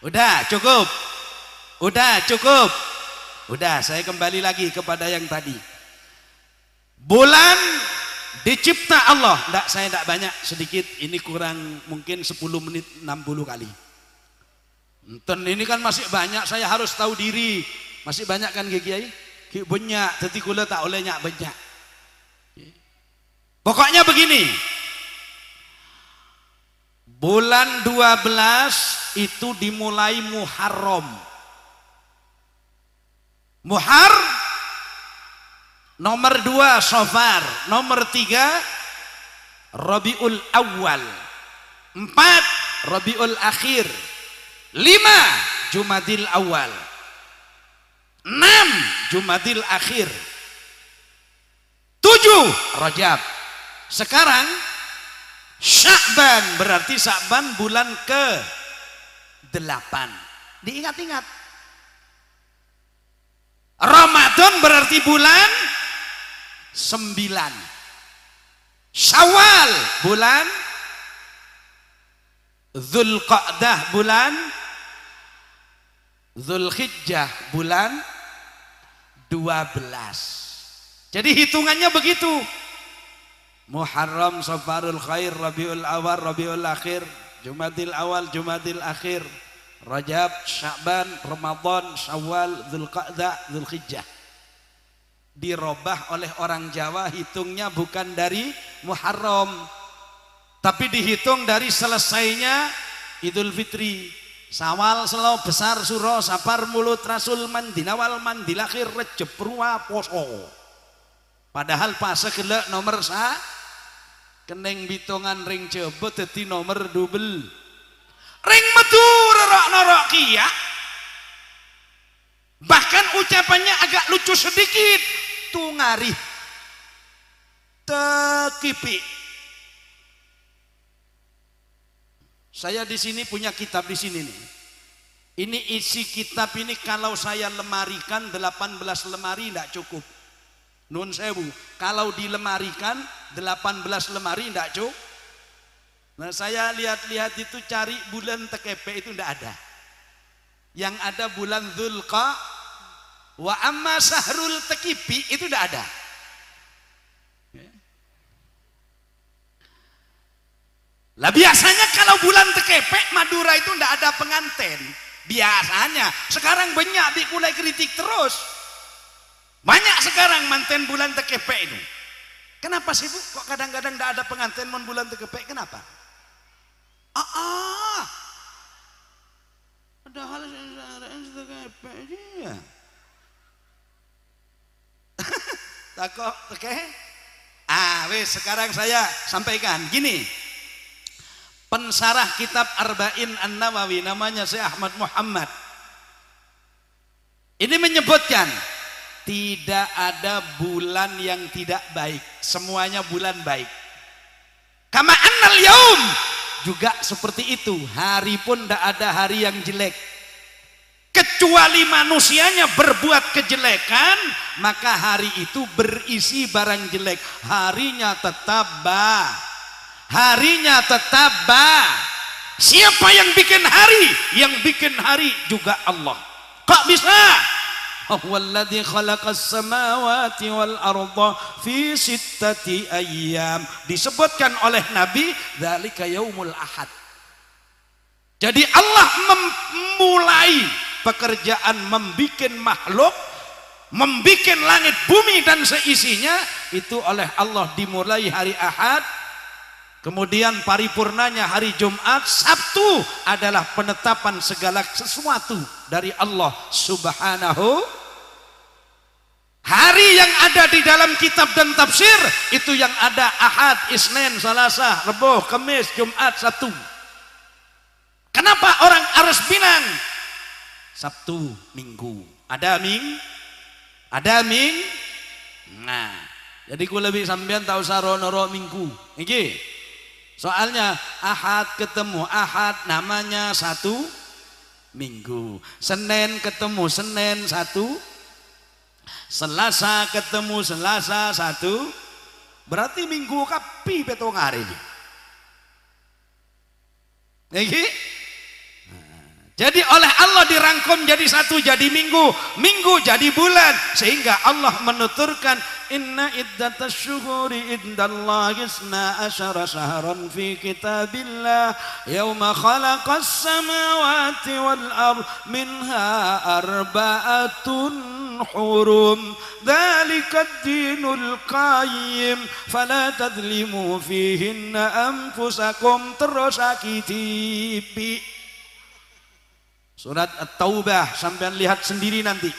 Udah cukup. Udah cukup. Udah saya kembali lagi kepada yang tadi. Bulan dicipta Allah. Enggak, saya enggak banyak, sedikit. Ini kurang mungkin 10 menit 60 kali. Enten ini kan masih banyak, saya harus tahu diri. Masih banyak kan Kiai? Banyak, tetapi kula tak oleh nyak banyak. Pokoknya begini. Bulan 12 itu dimulai Muharram. Nomor 2 Safar, nomor 3 Rabiul Awal, 4 Rabiul Akhir, 5 Jumadil Awal, 6 Jumadil Akhir, 7 Rajab. Sekarang Sya'ban, berarti Sya'ban bulan ke-8. Diingat-ingat. Ramadan berarti bulan 9. Syawal bulan, Dzulqa'dah bulan, Dzulhijjah bulan 12. Jadi hitungannya begitu. Muharram, Safarul Khair, Rabiul Awal, Rabiul Akhir, Jumadil Awal, Jumadil Akhir, Rajab, Sya'ban, Ramadan, Syawal, Dzulqa'dah, Dzulhijjah. Dirobah oleh orang Jawa, hitungnya bukan dari Muharram, tapi dihitung dari selesainya Idul Fitri. Sawal, Selo, Besar, Suro, Safar, Mulut, Rasul, Mandinawal, Mandilakhir, Rejab, Purwa, Poso. Padahal pas gelek nomor kening bitongan ring jebot dadi nomor double. Ring metu rorok-norok kia. Bahkan ucapannya agak lucu sedikit. Tungari tekipi. Saya di sini punya kitab di sini nih. Ini isi kitab ini kalau saya lemarikan 18 lemari tidak cukup. Nun sewu, kalau dilemarikan 18 lemari tidak cukup. Nah saya lihat-lihat itu cari bulan tekepe itu tidak ada. Yang ada bulan Dzulqa. Wa amma sahrul tekipi itu tidak ada. Lah biasanya kalau bulan tekepe Madura itu tidak ada pengantin. Biasanya. Sekarang banyak dikulai kritik terus. Banyak sekarang manten bulan tekepe itu. Kenapa sih Bu? Kok kadang-kadang tidak ada pengantin mon bulan tekepe? Kenapa? Padahal tekepe aja. Takut, oke? Wes sekarang saya sampaikan gini. Pensarah kitab Arba'in An-Nawawi namanya Syekh Ahmad Muhammad. Ini menyebutkan tidak ada bulan yang tidak baik, semuanya bulan baik. Kama annal yaum juga seperti itu, hari pun tidak ada hari yang jelek. Kecuali manusianya berbuat kejelekan, maka hari itu berisi barang jelek. Harinya tetap Siapa yang bikin hari? Yang bikin hari juga Allah. Kok bisa? Huwallazi khalaqas samawati wal arda fi sittati ayyam. Disebutkan oleh Nabi, dzalika yaumul ahad. Jadi Allah memulai pekerjaan membikin makhluk, membikin langit bumi dan seisinya itu oleh Allah dimulai hari Ahad, kemudian paripurnanya hari Jumat, Sabtu adalah penetapan segala sesuatu dari Allah Subhanahu. Hari yang ada di dalam kitab dan tafsir itu yang ada Ahad, Isnin, Selasa, Rabu, Kamis, Jumat, Sabtu. Kenapa orang harus bilang Sabtu, Minggu? Ada Nah, jadi ku lebih sampean tahu saronoro Minggu. Iki. Soalnya Ahad ketemu Ahad namanya satu Minggu. Senin ketemu Senin satu. Selasa ketemu Selasa satu. Berarti Minggu kapi betong hari. Iki. Jadi oleh Allah dirangkum jadi satu, jadi minggu, minggu jadi bulan, sehingga Allah menuturkan inna iddatas syuhuri indallahi isna asyara syahran fi kitabillah yauma khalaqas samawati wal ard minha arba'atun hurum dzalikad dinul qayyim fala tadlimu fihinna anfusakum terus sakiti. Surat At-Taubah, sampean lihat sendiri nanti.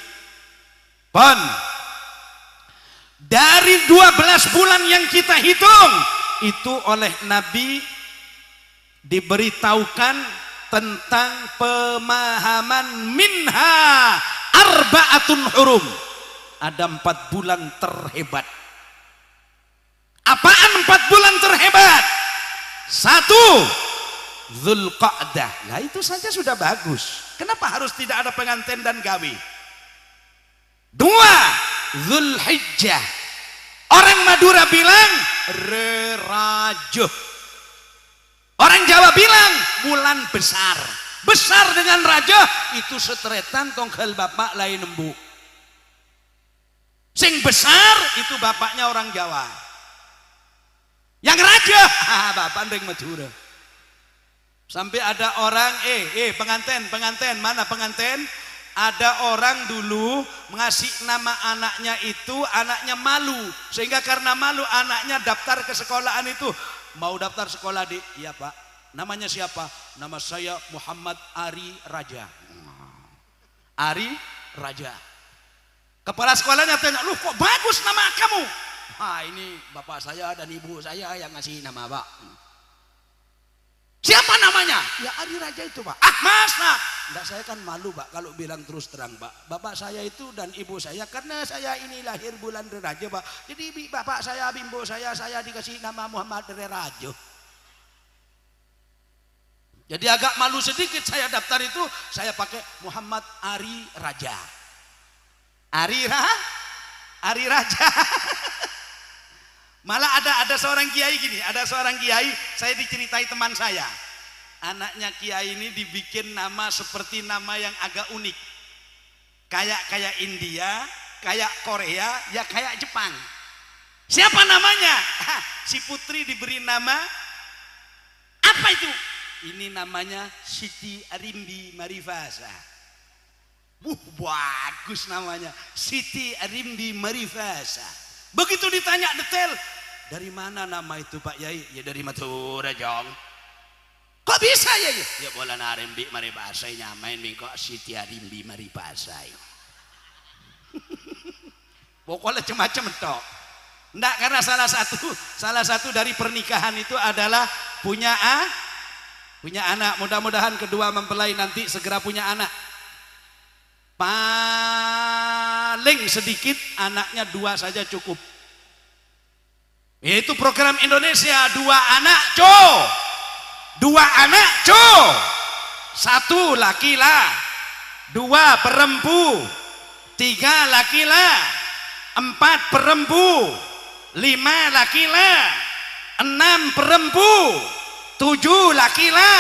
Pon, dari 12 bulan yang kita hitung, itu oleh Nabi diberitahukan tentang pemahaman minha arba'atun hurum. Ada 4 bulan terhebat. Apaan 4 bulan terhebat? 1, Dzulqa'dah. Nah itu saja sudah bagus. Kenapa harus tidak ada pengantin dan gawe? 2, Dzulhijjah. Orang Madura bilang Rerajuh. Orang Jawa bilang bulan besar. Besar dengan raja itu setretan tongkel bapak lain embu. Sing besar itu bapaknya orang Jawa. Yang raja bapak ndeng Madura. Sampai ada orang pengantin, mana pengantin? Ada orang dulu mengasih nama anaknya itu, anaknya malu, sehingga karena malu anaknya daftar ke sekolahan itu. Mau daftar sekolah di? Iya pak. Namanya siapa? Nama saya Muhammad Ari Raja. Ari Raja. Kepala sekolahnya tanya, lu kok bagus nama kamu? Ini bapak saya dan ibu saya yang ngasih nama pak. Siapa namanya? Ya Ari Raja itu pak. Mas nak. Enggak, saya kan malu pak kalau bilang terus terang pak. Bapak saya itu dan ibu saya, karena saya ini lahir bulan Raja pak. Jadi bapak saya, bimbo saya dikasih nama Muhammad Raja. Jadi agak malu sedikit saya daftar itu, saya pakai Muhammad Ari Raja. Ari Raja. Malah ada seorang kiai gini, saya diceritai teman saya. Anaknya kiai ini dibikin nama seperti nama yang agak unik. Kayak India, kayak Korea, ya kayak Jepang. Siapa namanya? Si putri diberi nama apa itu? Ini namanya Siti Arimbi Marifasa. Bagus namanya, Siti Arimbi Marifasa. Begitu ditanya detail, dari mana nama itu Pak Yai? Ya dari Madura Jong. Kok bisa ya? Ya bola narimbi maribasa nyamain mingko Siti Arimbi maribasa. Pokoknya macam-macam tok. Enggak, karena salah satu dari pernikahan itu adalah punya anak. Mudah-mudahan kedua mempelai nanti segera punya anak. Paling sedikit anaknya 2 saja cukup. Itu program Indonesia, 2 anak co, 1 laki-la, 2 perempu, 3 laki-la, 4 perempu, 5 laki-la, 6 perempu, 7 laki-la,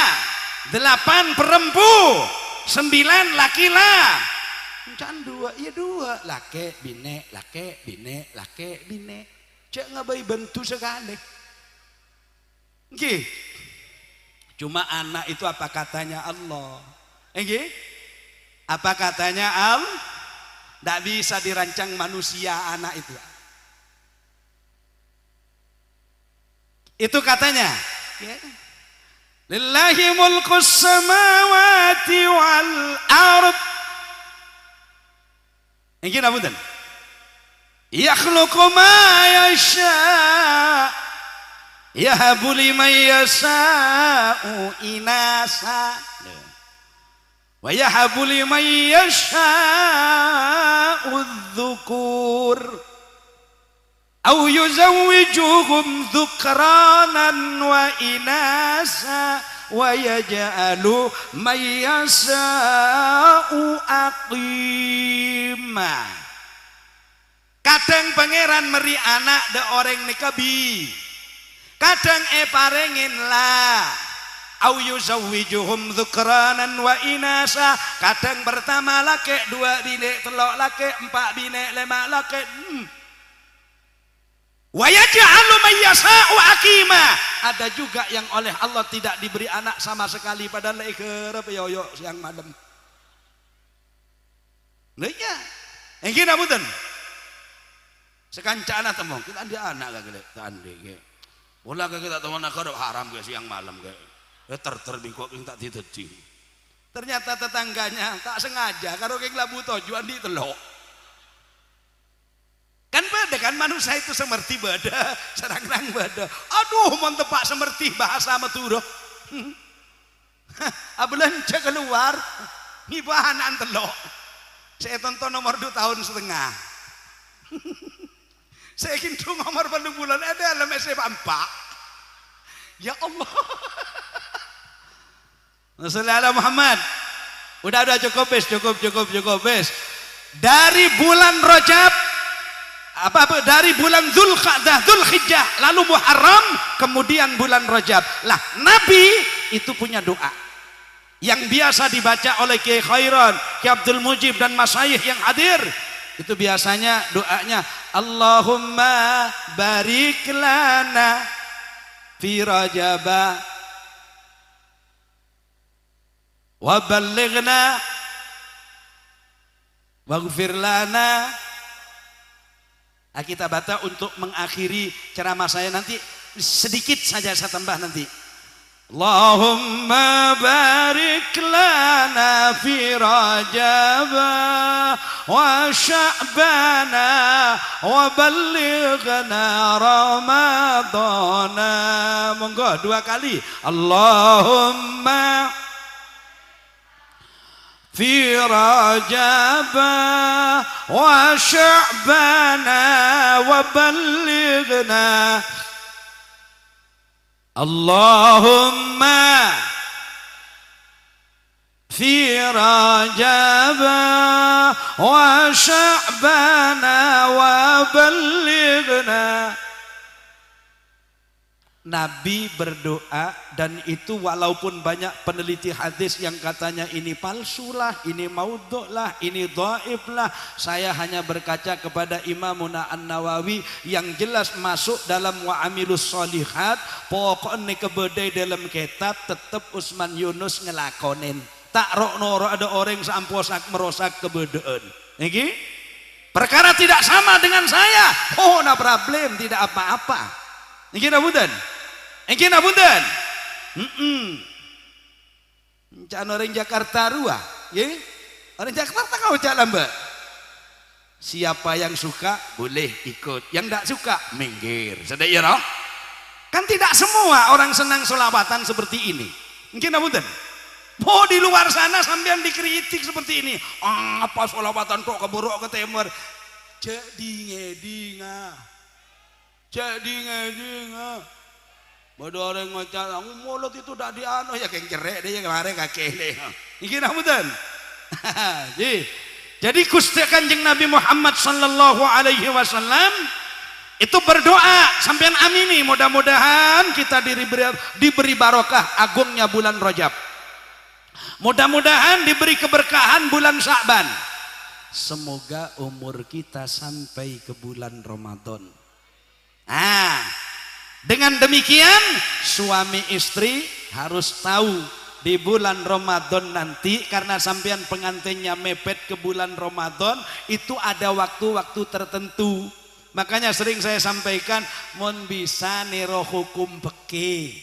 8 perempu, 9 laki-la. Can 2, iya 2 laki bine. Cek ngabai bentu sekali. Nggih. Cuma anak itu apa katanya Allah? Nggih. Apa katanya Allah? Tidak bisa dirancang manusia anak itu. Itu katanya. Lillahi mulkus samawati wal ard. Nggih napunten. Yakhluqu ma yasha. Yahabu liman yasha'u inasa. Wa yahabu liman yasha'u adh-dhukur. Aw yuzawwijuhum dhukranan wa inasa. Wa yaj'alu man yasha'u aqima. Kadang pangeran meri anak de orang nikabi, kadang parengin lah. Au yuzawwijuhum dzukranan wa inasa. Kadang pertama laki 2 bini, 3 laki, 4 bini, 5 laki. Wa yaj'alu may yasha'u aqima. Ada juga yang oleh Allah tidak diberi anak sama sekali padahal lek kerep yoyo siang malam. Lha iya. Engki napunten. Sekancana temu kita dia anak kagak tande ge. Bola kagak tak temen kerep haram ge siang malam ge. Ter-terbingkok tak ditedi. Ternyata tetangganya tak sengaja karo keng labu tojuan di telok. Kan beda kan manusia itu semerti beda serang-rang beda. Aduh mau tepak semerti bahasa Madura. Abulan cek keluar ngibahan telok. Saya tonton nomor 2 tahun setengah. Saya kintu nomor 4 bulan ada dalam SMP 4. Ya Allah. Rasulullah Muhammad. Udah cukup bes. Dari bulan Rajab dari bulan Dzulqa'dah, Dzulhijjah, lalu Muharram, kemudian bulan Rajab. Lah, Nabi itu punya doa yang biasa dibaca oleh Kiai Khairan, Kiai Abdul Mujib dan masyayikh yang hadir. Itu biasanya doanya Allahumma barik lana fi Rajab wa ballighna waghfir lana. Kita baca untuk mengakhiri ceramah saya nanti sedikit saja saya tambah nanti. Allahumma barik lana fi Rajab wa Sya'bana wa ballighna Ramadana. Monggo 2 kali. Allahumma في رجب وشعبنا وبلغنا اللهم في رجب وشعبنا وبلغنا. Nabi berdoa, dan itu walaupun banyak peneliti hadis yang katanya ini palsu lah, ini maudhu' lah, ini dhaif lah. Saya hanya berkaca kepada Imamuna An-Nawawi yang jelas masuk dalam wa amilus sholihat. Pokoknya kebedai dalam kitab tetap Usman Yunus ngelakonin. Tak rok ada orang samposak merosak kebedaan. Ini perkara tidak sama dengan saya. Oh, no problem, tidak apa-apa. Ini nabudan. Engki napunten. Can orang Jakarta ruah, ya? Orang Jakarta kau jalan, Mbak. Siapa yang suka boleh ikut, yang tidak suka minggir. Sedek ya, no? Kan tidak semua orang senang sholawatan seperti ini. Engki napunten. Oh, di luar sana sampean dikritik seperti ini. Apa sholawatan kok keburuk ke timur? Jadi ngedinga. Bodoh orang ngocak, mulut itu dah diano ya keng cerek dia kemarin kakek. Iki namudan. Jadi Gusti Kanjeng Nabi Muhammad sallallahu alaihi wasallam itu berdoa, sampean amini, mudah-mudahan kita diberi barokah agungnya bulan Rajab. Mudah-mudahan diberi keberkahan bulan Sya'ban. Semoga umur kita sampai ke bulan Ramadan. Dengan demikian suami istri harus tahu di bulan Ramadan nanti, karena sampean pengantinnya mepet ke bulan Ramadan itu ada waktu-waktu tertentu. Makanya sering saya sampaikan, mon bisa nero hukum peke.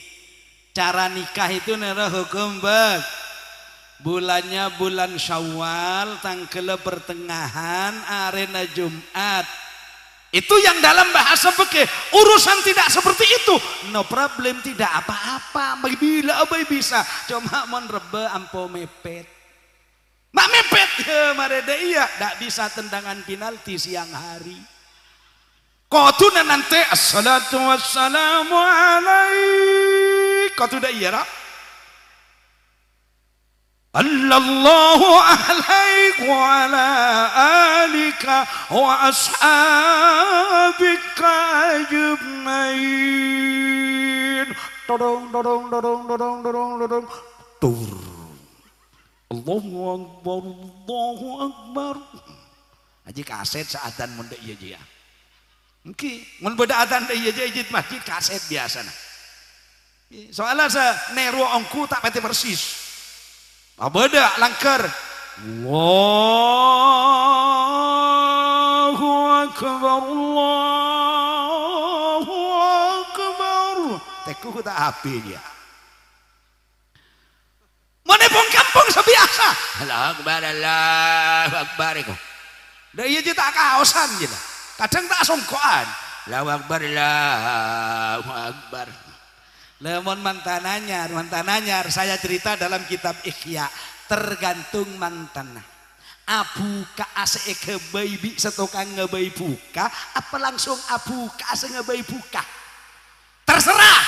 Cara nikah itu nero hukum bek. Bulannya bulan Syawal, tanggal pertengahan, arena Jumat. Itu yang dalam bahasa fikih. Urusan tidak seperti itu, no problem, tidak apa-apa. Bila abai bisa, cuma mon rebe ampo mepet. Mak mepet ya marede iya, tak bisa tendangan penalti siang hari. Kotuna nanti assalatu wassalamu alaik. Kotuda iya rak. Allahu alaik wa ala alika wa ashabika ajmain. Dodong dodong dodong dodong dodong dodong. Tur. Allahu akbar, Allahu akbar. Aji kaset saatan mondek iya dia. Engki mun beda adzan ieu ijit masjid kaset biasa nah. Soalnya sa neru ongku tak pati persis. Beda langker. Allahu akbar Allahu akbar. Teku tak api dia. Menepung kampung sebiasa. Allahu akbar iku. Da ieu tak kaosan gitu. Kadang tak songkoan. Allahu akbar Allahu akbar. Lemon mantan anyar saya cerita dalam kitab Ikhya, tergantung mantan. Abu ka ase kebai bi setukang ngebai buka apa langsung abu ka ase ngebai buka. Terserah.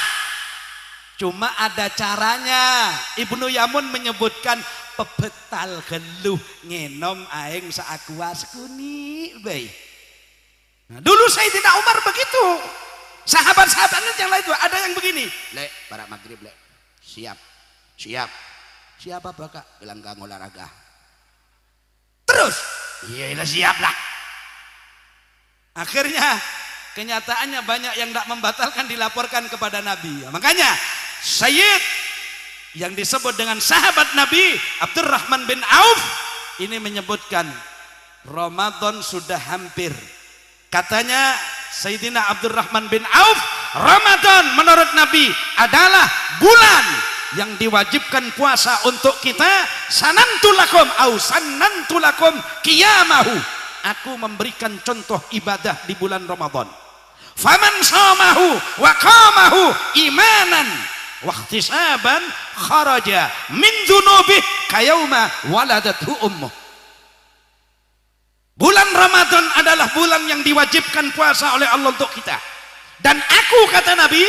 Cuma ada caranya. Ibnu Yamun menyebutkan pebetal geluh ngenom aing saakua sekuni bae. Nah, dulu Sayyidina Umar begitu. Sahabat-sahabatnya yang lain itu ada yang begini. Lek, para maghrib lek. Siap. Siapa Kak? Bilang kang olahraga. Terus, iya siap lah. Akhirnya kenyataannya banyak yang tidak membatalkan dilaporkan kepada Nabi. Ya, makanya Sayyid yang disebut dengan sahabat Nabi Abdurrahman bin Auf ini menyebutkan Ramadan sudah hampir. Katanya Sayyidina Abdurrahman bin Auf, Ramadan menurut Nabi adalah bulan yang diwajibkan puasa untuk kita. Sanantulakum au sanantulakum qiyamahu. Aku memberikan contoh ibadah di bulan Ramadan. Faman shamahu wa qamahu imanan wa ihtisaban kharaja min dzunubih kayauma waladathu ummuh. Bulan Ramadan adalah bulan yang diwajibkan puasa oleh Allah untuk kita. Dan aku, kata Nabi,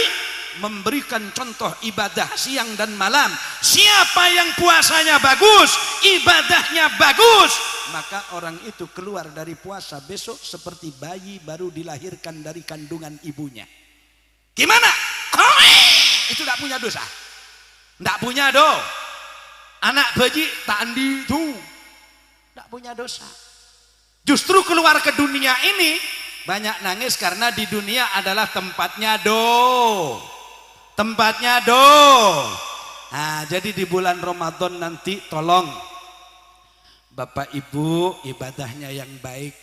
memberikan contoh ibadah siang dan malam. Siapa yang puasanya bagus, ibadahnya bagus, maka orang itu keluar dari puasa besok seperti bayi baru dilahirkan dari kandungan ibunya. Gimana? Itu tidak punya dosa. Tidak punya anak bayi tak andi itu tidak punya dosa. Justru keluar ke dunia ini banyak nangis karena di dunia adalah tempatnya Nah, jadi di bulan Ramadan nanti tolong Bapak Ibu ibadahnya yang baik,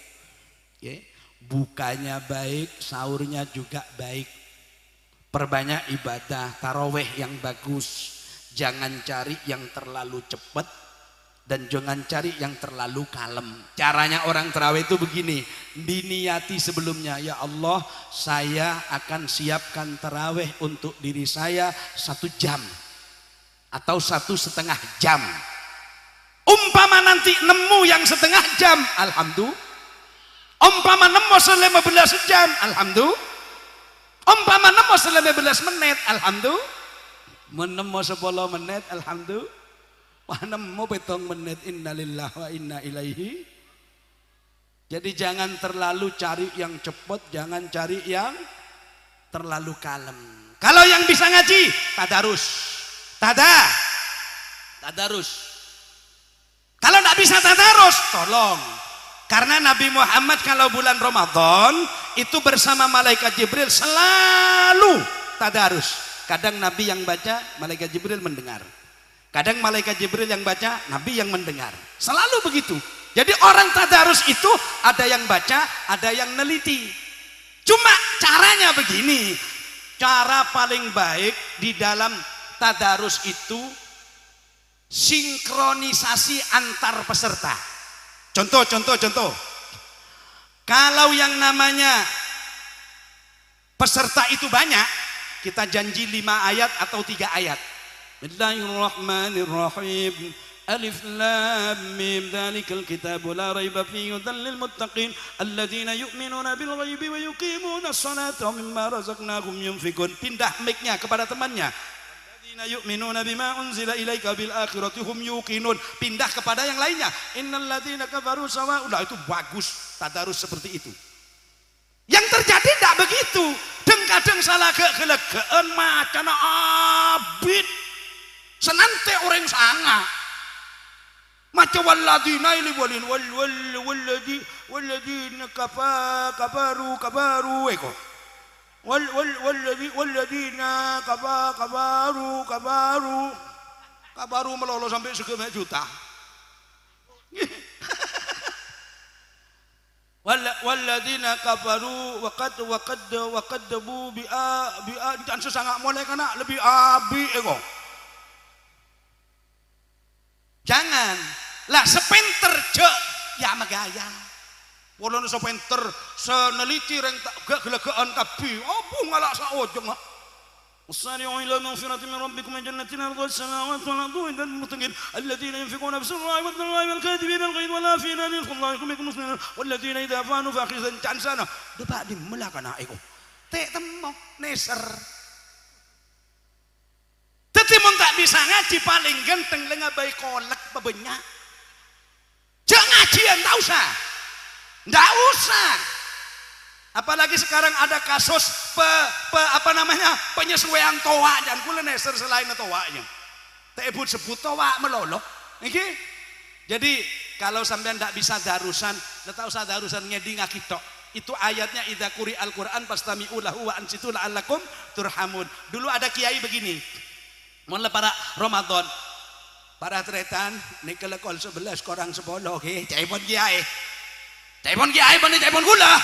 ya. Bukanya baik, sahurnya juga baik. Perbanyak ibadah, taraweh yang bagus. Jangan cari yang terlalu cepat dan jangan cari yang terlalu kalem. Caranya orang tarawih itu begini, diniati sebelumnya, ya Allah saya akan siapkan tarawih untuk diri saya 1 jam atau 1,5 jam. Umpama nanti nemu yang 1/2 jam, alhamdulillah. Umpama nemu 15 jam, alhamdulillah. Umpama nemu 15 menit, alhamdulillah. Menemu 10 menit, alhamdulillah. Wah, nemu 7 menit, innalillahi wa inna ilaihi. Jadi jangan terlalu cari yang cepat, jangan cari yang terlalu kalem. Kalau yang bisa ngaji, tadarus. Tadarus. Kalau tidak bisa tadarus, tolong. Karena Nabi Muhammad kalau bulan Ramadan itu bersama malaikat Jibril selalu tadarus. Kadang Nabi yang baca, malaikat Jibril mendengar. Kadang malaikat Jibril yang baca, Nabi yang mendengar. Selalu begitu. Jadi orang tadarus itu ada yang baca, ada yang neliti. Cuma caranya begini. Cara paling baik di dalam tadarus itu sinkronisasi antar peserta. Contoh. Kalau yang namanya peserta itu banyak, kita janji 5 ayat atau 3 ayat. Bismillahirrahmanirrahim. Alif lam mim dzalikal kitabu la raiba fihi hudan lil muttaqin alladzina yu'minuna bil ghaibi wa yuqimuna as-salata wa mimma razaqnahum yunfiqun. Pindah mic-nya kepada temannya. Alladzina yu'minuna bima unzila ilaika bil akhirati hum yuqinun. Pindah kepada yang lainnya. Innal ladzina kafaru sawa'un. Itu bagus tadarus seperti itu. Yang terjadi tidak begitu. Kadang salah kegelegaan macana abid. Senante orang sanga. Maca walladzina ili walin walladzi walladina kafaru eko walladina kafaru melolo sampai 3 juta. Walladina kafaru waqaddabu dan sesangak mulai kana lebih abi eko. Jangan lah sepinter je ya megaya. Walaupun sepinter seneliti reng tak gelegaan kabeh. Apa ngalak saojeng. Wasari'u ila maghfiratin min rabbikum wa jannatin arduha as-samawati wal ardu wal muttaqin alladhina yunfiquna fis sarai wad dharai wal kadhibina al-ghayz wal afina rizqallahi yakum muslimin walladhina idza fa'alu fakhizan cansana depak di melakana iku. Tek temo neser. Dadi mun tak bisa ngaji paling genteng lenga bae kolek pebenyak. Jangan ngajian tak usah. Ndak usah. Apalagi sekarang ada kasus penyesuaian toa dan kula neser selain toanya. Tak sebut toa melolo. Iki. Jadi kalau sampean ndak bisa darusan, ndak usah darusan ngedi ngakitok. Itu ayatnya idza quri'al Qur'an fastami'u lahu wa ansitu la'allakum turhamun. Dulu ada kiai begini. Mulai para Ramadan. Para tretan nikel kol 11 korang 10 oke, caipon kiai. Caipon kiai bani caipon gula.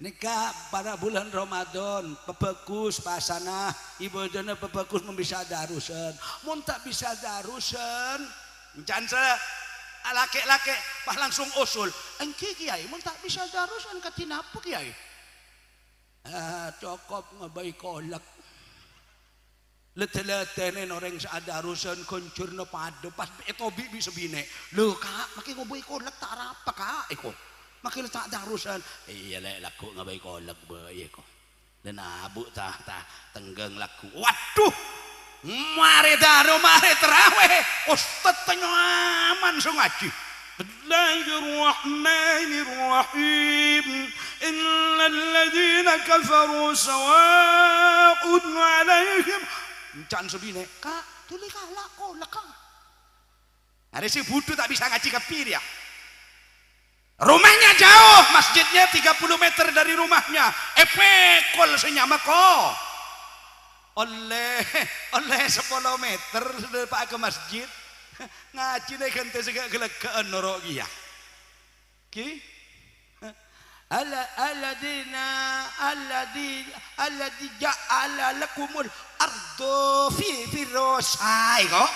Nikah pada bulan Ramadan pebagus pasana ibu jana pebagus membisa darusan mun tak bisa darusan jangan laki-laki pas langsung usul engki kiai mun tak bisa darusan katina apa kiai cokop ngebai kolak leteletenen orang sadarusan kuncurna padu pas etobi bisa bine lho kak makin ngobai kolak tak apa kak iko makin tak darusan iya lek laku ngabai kolak bae ko dan abu tah tenggeng laku waduh mari daru mari terawih ustaz tenyaman so ngaji Bismillahirrahmanirrahim innal ladzina kafaru sawa'un 'alaihim can sebine kak tuli kalah kolak kak ada si budu tak bisa ngaji kepir ya. Rumahnya jauh, masjidnya 30 meter dari rumahnya. Epekol senyama ko. Oleh 10 meter sudah pak ke masjid. Ngaji deh kan segala gelegaan norok ya. Ki? Alladzi ja'ala lakumul ardo firasai kok.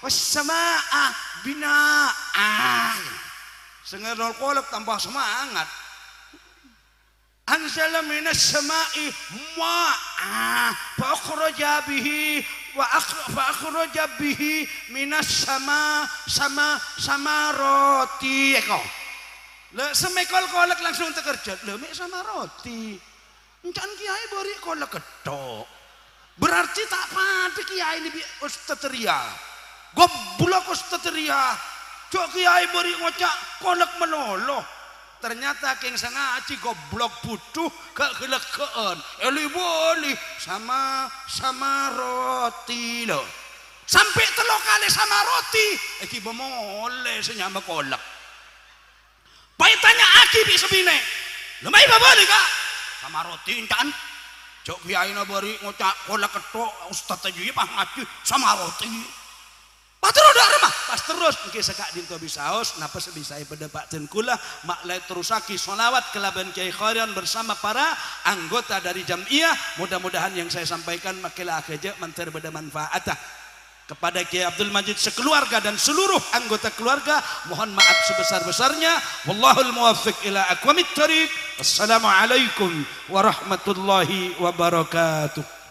Was samaa bina'an. Sengerol kolak tambah semangat. Anzala minas sama'i ma'a fa akhraja bihi minas sama roti eko. Le semekol kolak langsung terkerja. Le mek sama roti. Encan kiai beri kolak ketok. Berarti tak pati kiai ini ustaz ria. Goblok ustaz ria. Cok kiai beri ngocak kolak melolo. Ternyata king sengaji goblok butuh kegelekaan. Eli boleh sama roti lo. Sampai 3 kali sama roti. Eki bomole senyama kolak. Baik tanya aki bisa bine. Lemai babali kak. Sama roti kan. Cok kiai na beri ngocak kolak ketok. Ustaz aja ya ngaji sama roti. Patro dak remah pas terus engke sekak dinto bisaos napa sebisa pada Pak Tenkula maklai terusaki sholawat kelaban Kiai Kharian bersama para anggota dari Jam'iyah. Mudah-mudahan yang saya sampaikan makilah aja mantar pada manfaatah kepada Kiai Abdul Majid sekeluarga dan seluruh anggota keluarga. Mohon maaf sebesar-besarnya. Wallahul muwaffiq ila aqwamit thariq. Assalamualaikum warahmatullahi wabarakatuh.